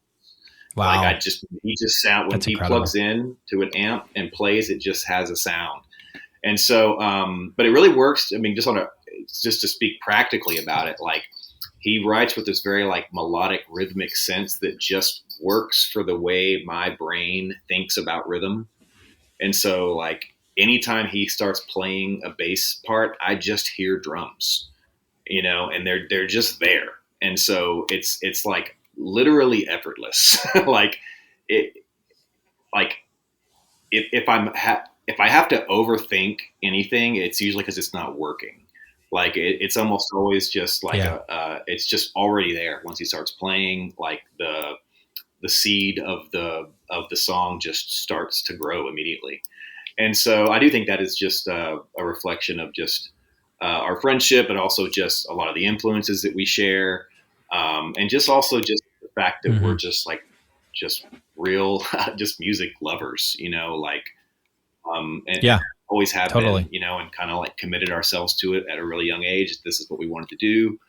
Wow. Like he just sound when That's he incredible. plugs in to an amp and plays, it just has a sound. And so, but it really works. I mean, just to speak practically about it, like he writes with this very like melodic rhythmic sense that just works for the way my brain thinks about rhythm. And so like anytime he starts playing a bass part, I just hear drums, and they're just there. And so it's like literally effortless. Like it, like if I have to overthink anything, it's usually because it's not working. Like it's almost always just like it's just already there once he starts playing. Like the seed of the song just starts to grow immediately. And so I do think that is just a reflection of just our friendship, but also just a lot of the influences that we share, and just also just the fact that we're just real just music lovers, like. And always have been, and kind of like committed ourselves to it at a really young age. This is what we wanted to do.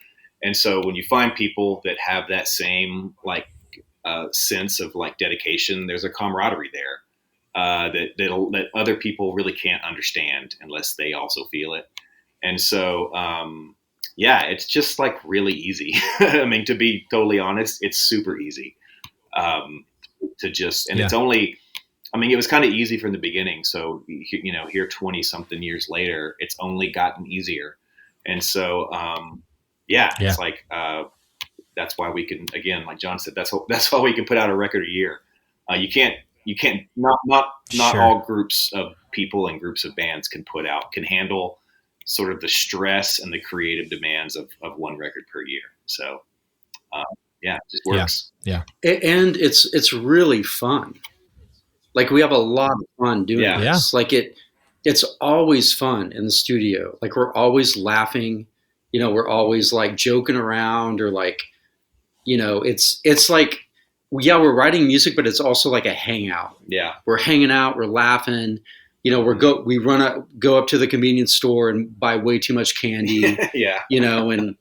And so when you find people that have that same like sense of like dedication, there's a camaraderie there that other people really can't understand unless they also feel it. And so, it's just like really easy. I mean, to be totally honest, it's super easy to just, and it's only, I mean, it was kind of easy from the beginning. So, here 20 something years later, it's only gotten easier. And so, it's like, that's why we can, again, like John said, that's why we can put out a record a year. You can't, not all groups of people and groups of bands can handle sort of the stress and the creative demands of one record per year. So, yeah, it just works. Yeah. And it's really fun. Like we have a lot of fun doing this. Like it's always fun in the studio. Like we're always laughing, we're always like joking around or like, it's like, we're writing music, but it's also like a hangout. Yeah. We're hanging out, we're laughing, we go up to the convenience store and buy way too much candy. Yeah. And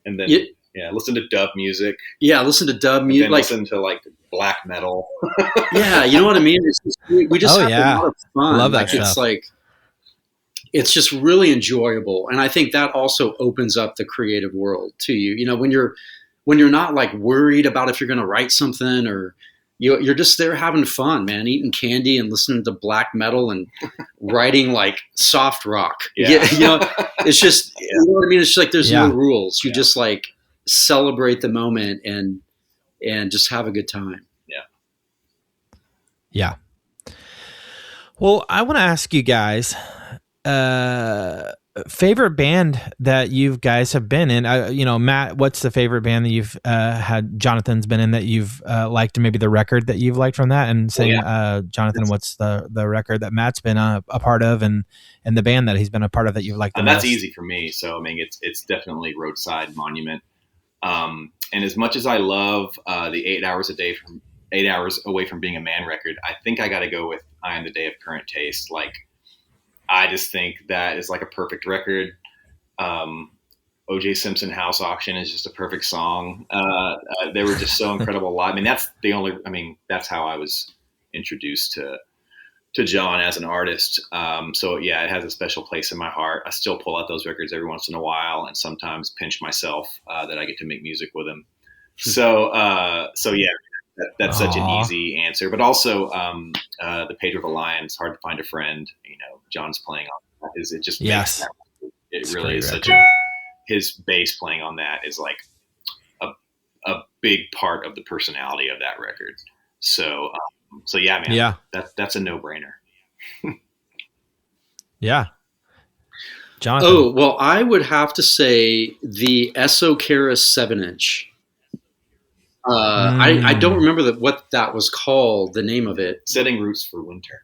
then listen to dub music. Yeah, listen to dub music. Like listen to like black metal. Yeah, you know what I mean? We just have a lot of fun. Love that stuff. It's just really enjoyable. And I think that also opens up the creative world to you. When you're not like worried about if you're going to write something or you're just there having fun, man, eating candy and listening to black metal and writing like soft rock. Yeah. It's just, you know what I mean? It's just like, there's no rules. You just like celebrate the moment and just have a good time. Yeah. Well, I want to ask you guys, favorite band that you guys have been in. Matt, what's the favorite band that you've had Jonathan's been in that you've liked, and maybe the record that you've liked from that? And same, Jonathan, what's the record that Matt's been a part of, and the band that he's been a part of that you've liked the most? That's easy for me. So I mean, it's definitely Roadside Monument. And as much as I love the 8 hours away from being a man record, I think I got to go with I Am the Day of Current Taste. Like, I just think that is like a perfect record. O.J. Simpson House Auction is just a perfect song. They were just so incredible live. That's how I was introduced to John as an artist. So yeah, it has a special place in my heart. I still pull out those records every once in a while and sometimes pinch myself that I get to make music with him. So yeah, that's such an easy answer. But also the Pedro Alliance, Hard to Find a Friend, John's playing on that. It just makes that, it really is such his bass playing on that is like a big part of the personality of that record. So yeah, man, yeah, that's a no-brainer. Yeah. Jonathan. Oh, well, I would have to say the Esocaris 7-inch. I don't remember what that was called, the name of it. Setting Roots for Winter.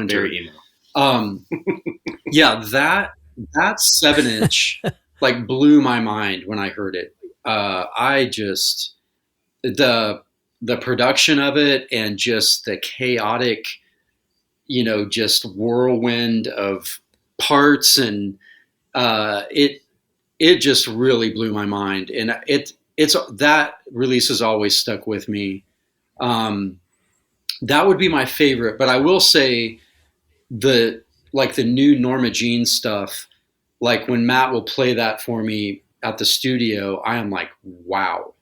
Very emo. Yeah, that 7-inch like blew my mind when I heard it. I just the production of it and just the chaotic, just whirlwind of parts and it just really blew my mind, and it's that release has always stuck with me. That would be my favorite, but I will say the new Norma Jean stuff, like when Matt will play that for me at the studio, I am like, wow,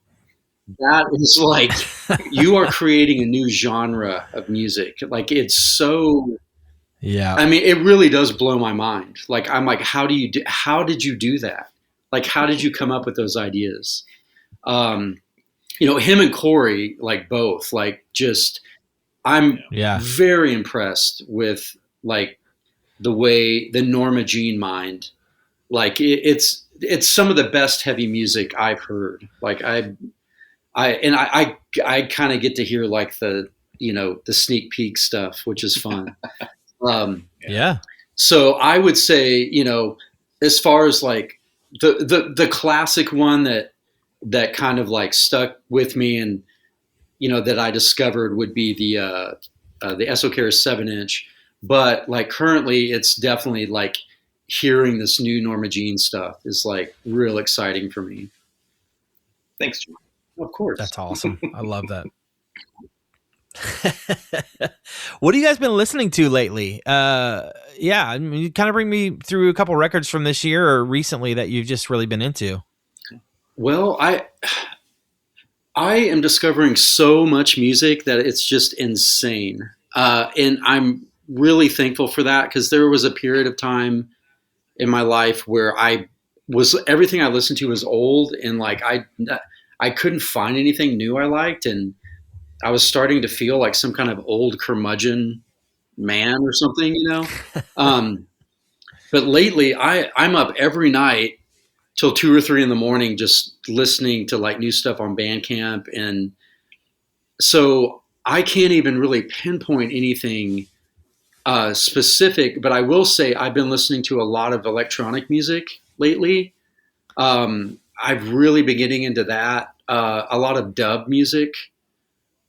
that is like, you are creating a new genre of music. Like, it's so, yeah. I mean, it really does blow my mind. Like, I'm like, how did you do that? Like, how did you come up with those ideas? Him and Corey, like both, like just, I'm very impressed with like the way the Norma Jean mind, like it's some of the best heavy music I've heard. Like I kind of get to hear like the sneak peek stuff, which is fun. Yeah. So I would say, as far as like the classic one that kind of like stuck with me and, that I discovered would be the Esocaris 7-inch. But like currently it's definitely like hearing this new Norma Jean stuff is like real exciting for me. Thanks, John. Of course. That's awesome. I love that. What have you guys been listening to lately? Yeah, you kind of bring me through a couple records from this year or recently that you've just really been into. Well, I am discovering so much music that it's just insane. And I'm really thankful for that, because there was a period of time in my life where everything I listened to was old, and like I couldn't find anything new I liked, and I was starting to feel like some kind of old curmudgeon man or something, But lately I'm up every night till 2 or 3 in the morning, just listening to like new stuff on Bandcamp. And so I can't even really pinpoint anything specific, but I will say I've been listening to a lot of electronic music lately. I've really been getting into that. A lot of dub music,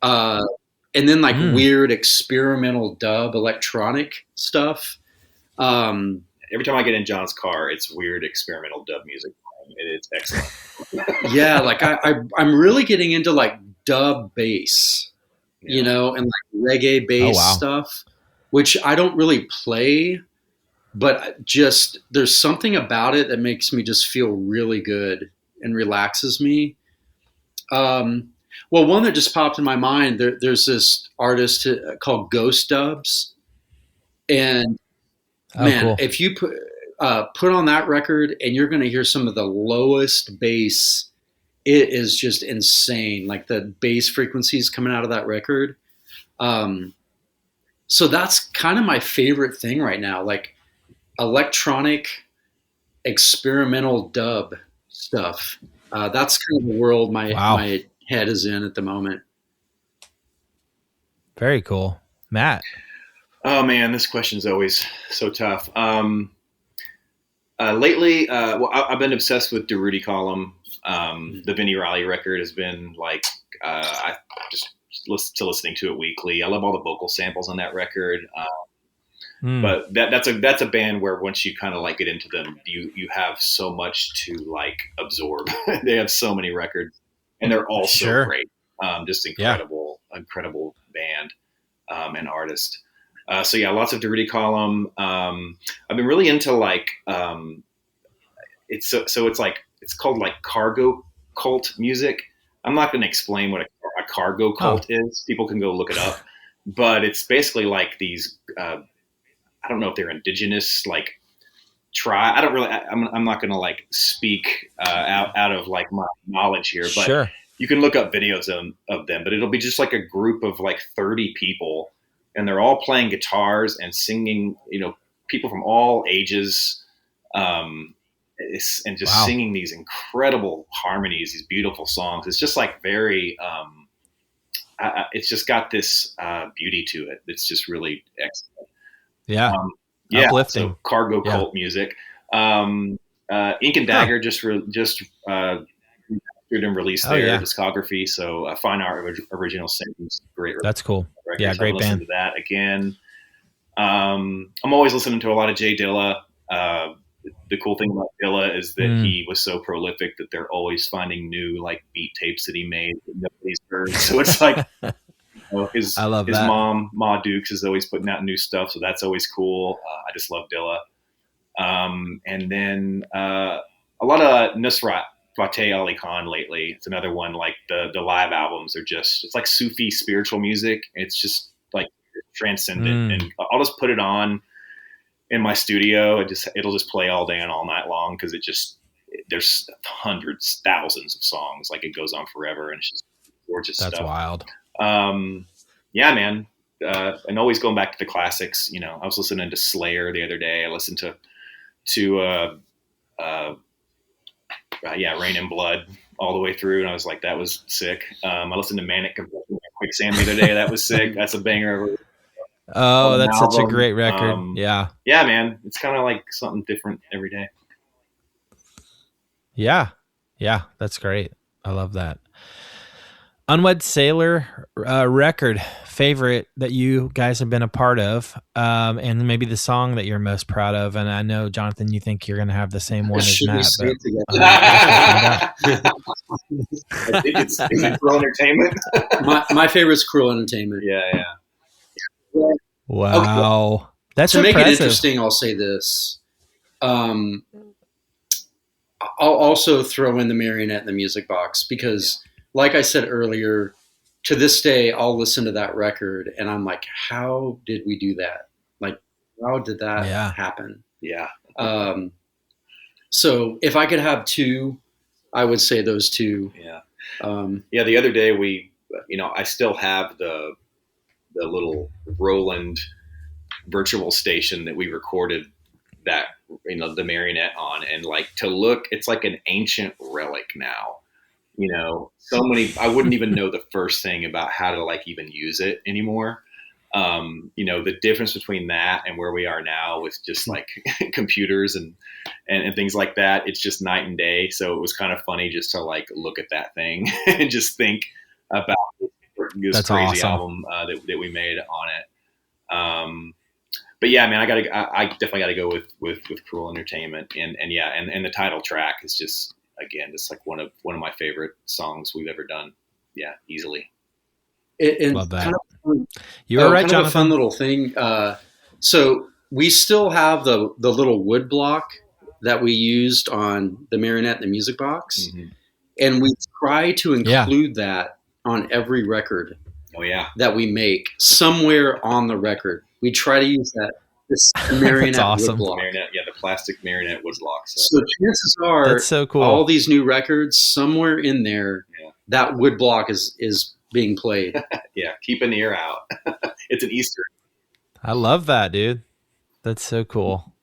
and then like weird experimental dub electronic stuff. Every time I get in John's car, it's weird experimental dub music. It's excellent. Yeah, like I'm really getting into like dub bass, you know, and like reggae bass stuff, which I don't really play, but just there's something about it that makes me just feel really good and relaxes me. Well, one that just popped in my mind, there's this artist called Ghost Dubs, and man, if you put on that record and you're going to hear some of the lowest bass, it is just insane. Like the bass frequencies coming out of that record. So that's kind of my favorite thing right now, like electronic experimental dub stuff. That's kind of the world my head is in at the moment. Very cool. Matt. Oh man, this question is always so tough. Lately, I've been obsessed with Rudy Column. The Vinnie Riley record has been like, I just listening to it weekly. I love all the vocal samples on that record. But that's a band where once you kind of like get into them, you have so much to like absorb. They have so many records, and they're all so great. Just incredible band and artist. So yeah, lots of Rudy Column. I've been really into like it's called like cargo cult music. I'm not going to explain what a cargo cult is. People can go look it up, but it's basically like these. I don't know if they're indigenous like tribe. I'm not going to like speak out of like my knowledge here, but you can look up videos of them. But it'll be just like a group of like 30 people. And they're all playing guitars and singing, you know, people from all ages, and just singing these incredible harmonies, these beautiful songs. It's just like very, it's just got this beauty to it. It's just really excellent. Yeah. Uplifting. So cargo cult music. Ink and Dagger just and released their discography. So Fine Art Original Sins, great. That's cool. Record. Yeah, so great band. To that again. I'm always listening to a lot of Jay Dilla. The cool thing about Dilla is that he was so prolific that they're always finding new like beat tapes that he made that nobody's heard. So it's like his mom, Ma Dukes, is always putting out new stuff. So that's always cool. I just love Dilla. And then a lot of Nusrat Fateh Ali Khan lately. It's another one. Like the live albums are just, it's like Sufi spiritual music. It's just like transcendent, and I'll just put it on in my studio. It'll just play all day and all night long because there's hundreds, thousands of songs. Like it goes on forever, and it's just gorgeous stuff. That's wild. Yeah, man. And always going back to the classics. You know, I was listening to Slayer the other day. I listened to Rain and Blood all the way through, and I was like, that was sick. I listened to Manic Quicksand the other day. That was sick. That's a banger. Oh, that's such a great record. Yeah, man. It's kind of like something different every day. Yeah, that's great. I love that. Unwed Sailor record favorite that you guys have been a part of, and maybe the song that you're most proud of. And I know, Jonathan, you think you're going to have the same one as Matt. I think is it Cruel Entertainment? my favorite is Cruel Entertainment. Yeah. Wow, okay. That's to impressive. Make it interesting. I'll say this. I'll also throw in the Marionette in the Music Box because, like I said earlier, to this day, I'll listen to that record and I'm like, how did we do that? Like, how did that happen? Yeah. So if I could have two, I would say those two. Yeah. The other day I still have the little Roland virtual station that we recorded that, the marionette on, and like to look, it's like an ancient relic now. So many, I wouldn't even know the first thing about how to like even use it anymore. The difference between that and where we are now with just like computers and things like that, it's just night and day. So it was kind of funny just to like look at that thing and just think about this That's crazy awesome. album that we made on it. But yeah, man, I definitely got to go with Cruel Entertainment, and the title track is just, again, just like one of my favorite songs we've ever done. Yeah, easily. And Love that. kind of, You were right, kind of a fun Johnathan. little thing. So we still have the little wood block that we used on the marionette and the music box, and we try to include that on every record. Oh yeah, that we make somewhere on the record. We try to use this marionette awesome. wood block. The plastic marionette wood block. So chances are, That's so cool. all these new records, somewhere in there, that wood block is being played. Yeah, keep an ear out. It's an Easter. I love that, dude. That's so cool.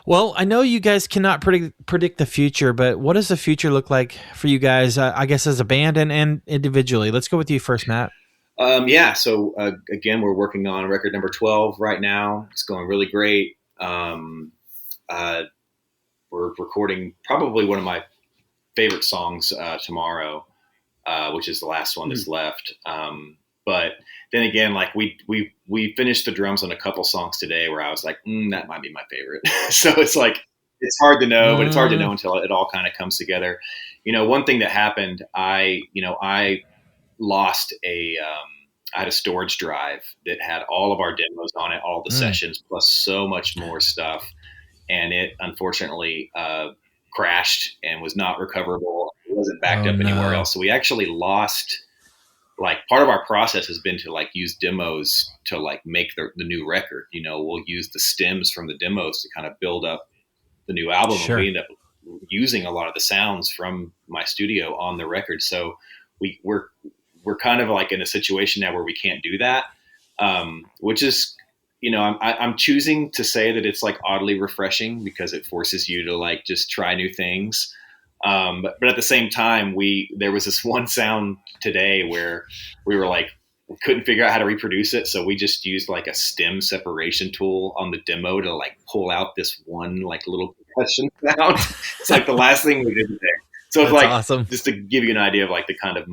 Well, I know you guys cannot predict the future, but what does the future look like for you guys, I guess, as a band and individually? Let's go with you first, Matt. So again, we're working on record number 12 right now. It's going really great. We're recording probably one of my favorite songs tomorrow, which is the last one that's left. But then again, like we finished the drums on a couple songs today where I was like, that might be my favorite. So it's like, it's hard to know, but it's hard to know until it all kind of comes together. One thing that happened, I lost I had a storage drive that had all of our demos on it, all the sessions, plus so much more stuff. And it unfortunately crashed and was not recoverable. It wasn't backed up anywhere else. So we actually lost, like, part of our process has been to like use demos to like make the new record. We'll use the stems from the demos to kind of build up the new album. Sure. And we end up using a lot of the sounds from my studio on the record. So we're kind of like in a situation now where we can't do that, which is, I'm choosing to say that it's like oddly refreshing because it forces you to like just try new things. But at the same time, there was this one sound today where we were like, we couldn't figure out how to reproduce it. So we just used like a stem separation tool on the demo to like pull out this one like little percussion sound. It's like the last thing we did today. So it's That's like, awesome. Just to give you an idea of like the kind of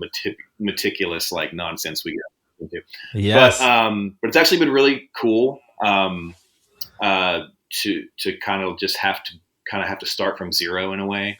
meticulous like nonsense we get into. Yes. But it's actually been really cool to kind of just have to start from zero in a way,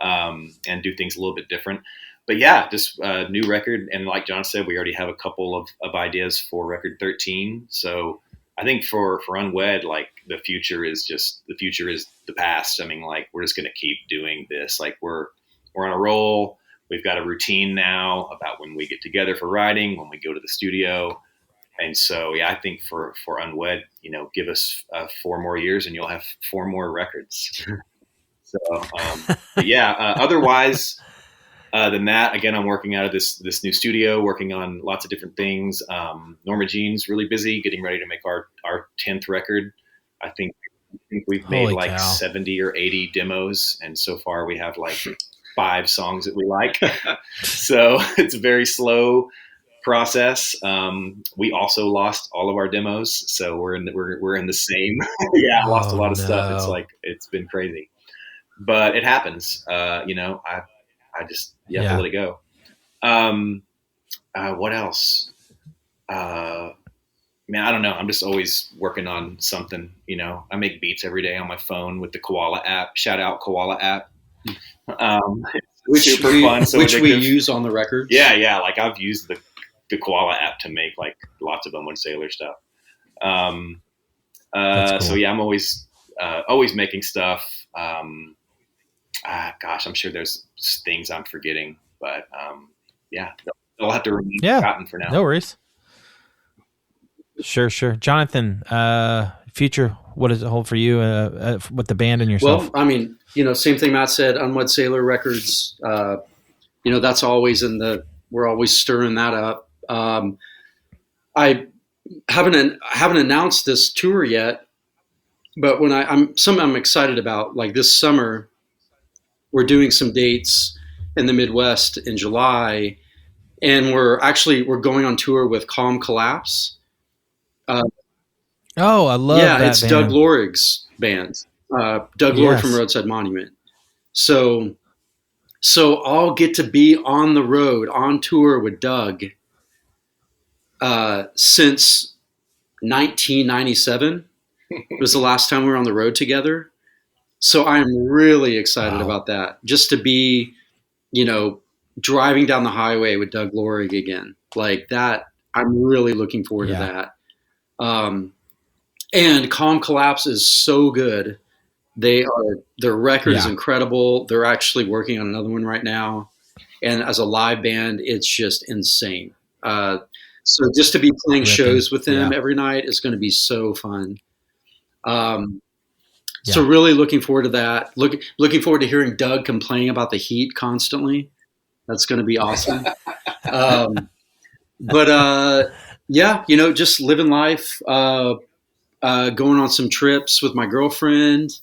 and do things a little bit different. But yeah, just a new record. And like John said, we already have a couple of ideas for record 13. So I think for Unwed, like the future is the past. I mean, like we're just going to keep doing this. Like we're on a roll. We've got a routine now about when we get together for writing, when we go to the studio. And so, yeah, I think for Unwed, give us 4 more years and you'll have 4 more records. So, but yeah, otherwise than that, again, I'm working out of this new studio, working on lots of different things. Norma Jean's really busy getting ready to make our 10th record. I think we've made like 70 or 80 demos. And so far we have like 5 songs that we like. So it's a very slow process. We also lost all of our demos. So we're in the same, lost a lot of stuff. It's like, it's been crazy, but it happens. I just, you have to let it go. What else? Man, I don't know. I'm just always working on something, I make beats every day on my phone with the Koala app. Shout out Koala app. Which super fun, so which we addictive. use on the records. Yeah. Like I've used the Koala app to make like lots of Unwed Sailor stuff. Cool. So yeah, I'm always making stuff. Gosh, I'm sure there's things I'm forgetting, but they'll have to remain forgotten for now. No worries. Sure. Johnathan, future, what does it hold for you with the band and yourself? Well, I mean, same thing Matt said, Unwed Sailor Records, that's always we're always stirring that up. I haven't announced this tour yet. But when I'm excited about, like this summer, we're doing some dates in the Midwest in July, and we're going on tour with Calm Collapse. Oh, I love Yeah, that it's band. Doug Lorig's band. Doug Lorig from Roadside Monument. So I'll get to be on the road, on tour with Doug since 1997. It was the last time we were on the road together. So I'm really excited about that. Just to be, driving down the highway with Doug Lorig again. Like that, I'm really looking forward to that. And Calm Collapse is so good. Their record is incredible. They're actually working on another one right now. And as a live band, it's just insane. So just to be playing shows with them every night is going to be so fun. So really looking forward to that. Looking forward to hearing Doug complain about the heat constantly. That's going to be awesome. Just living life, going on some trips with my girlfriend,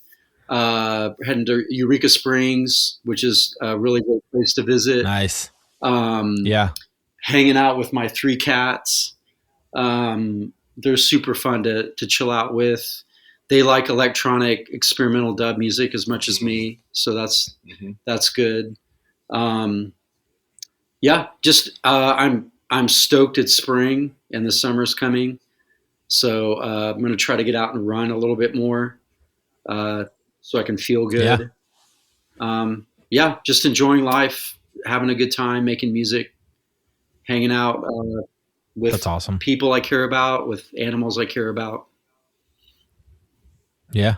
heading to Eureka Springs, which is a really great place to visit. Nice. Hanging out with my 3 cats. They're super fun to chill out with. They like electronic experimental dub music as much as me. So that's good. I'm stoked it's spring and the summer's coming. So I'm going to try to get out and run a little bit more so I can feel good. Just enjoying life, having a good time, making music, hanging out with That's awesome. People I care about, with animals I care about. Yeah.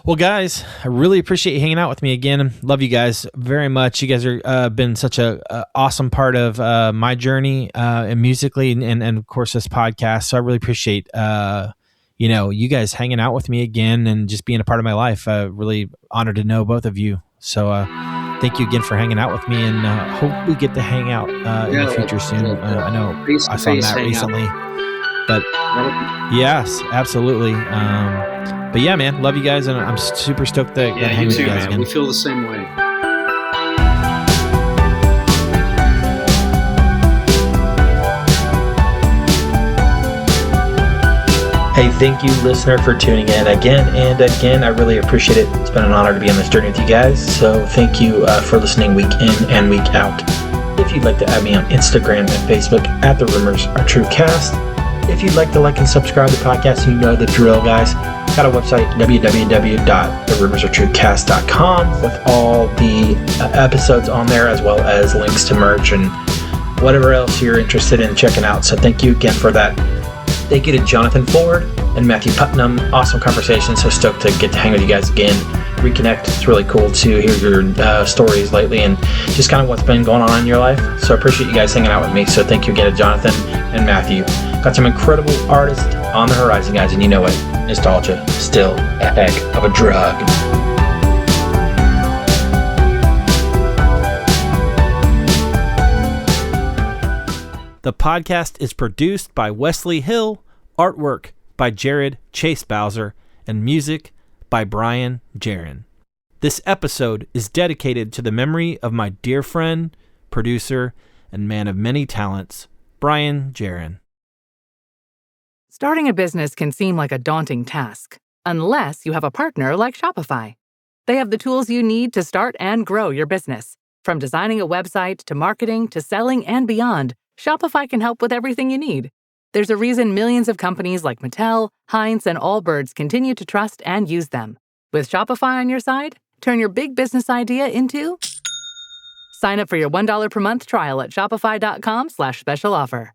Well, guys, I really appreciate you hanging out with me again. Love you guys very much. You guys are been such a awesome part of my journey and musically, and of course this podcast. So I really appreciate you guys hanging out with me again and just being a part of my life. Really honored to know both of you. So thank you again for hanging out with me, and hope we get to hang out in the future soon. I know I saw Matt recently. But yes, absolutely. But yeah, man, love you guys, and I'm super stoked to hang with you guys again. We feel the same way. Hey, thank you, listener, for tuning in again and again. I really appreciate it. It's been an honor to be on this journey with you guys. So thank you for listening week in and week out. If you'd like to add me on Instagram and Facebook at The Rumors Are True Cast. If you'd like to like and subscribe to the podcast, you know the drill, guys. Got a website, www.therumorsartruecast.com, with all the episodes on there, as well as links to merch and whatever else you're interested in checking out. So thank you again for that. Thank you to Johnathan Ford and Matthew Putman. Awesome conversation. So stoked to get to hang with you guys again, reconnect. It's really cool to hear your stories lately and just kind of what's been going on in your life. So I appreciate you guys hanging out with me. So thank you again to Johnathan and Matthew. Got some incredible artists on the horizon, guys, and you know it. Nostalgia, still a heck of a drug. The podcast is produced by Wesley Hill, artwork by Jared Chase Bowser, and music by Brian Jaron. This episode is dedicated to the memory of my dear friend, producer, and man of many talents, Brian Jaron. Starting a business can seem like a daunting task, unless you have a partner like Shopify. They have the tools you need to start and grow your business. From designing a website to marketing to selling and beyond, Shopify can help with everything you need. There's a reason millions of companies like Mattel, Heinz, and Allbirds continue to trust and use them. With Shopify on your side, turn your big business idea into... Sign up for your $1 per month trial at shopify.com/special offer.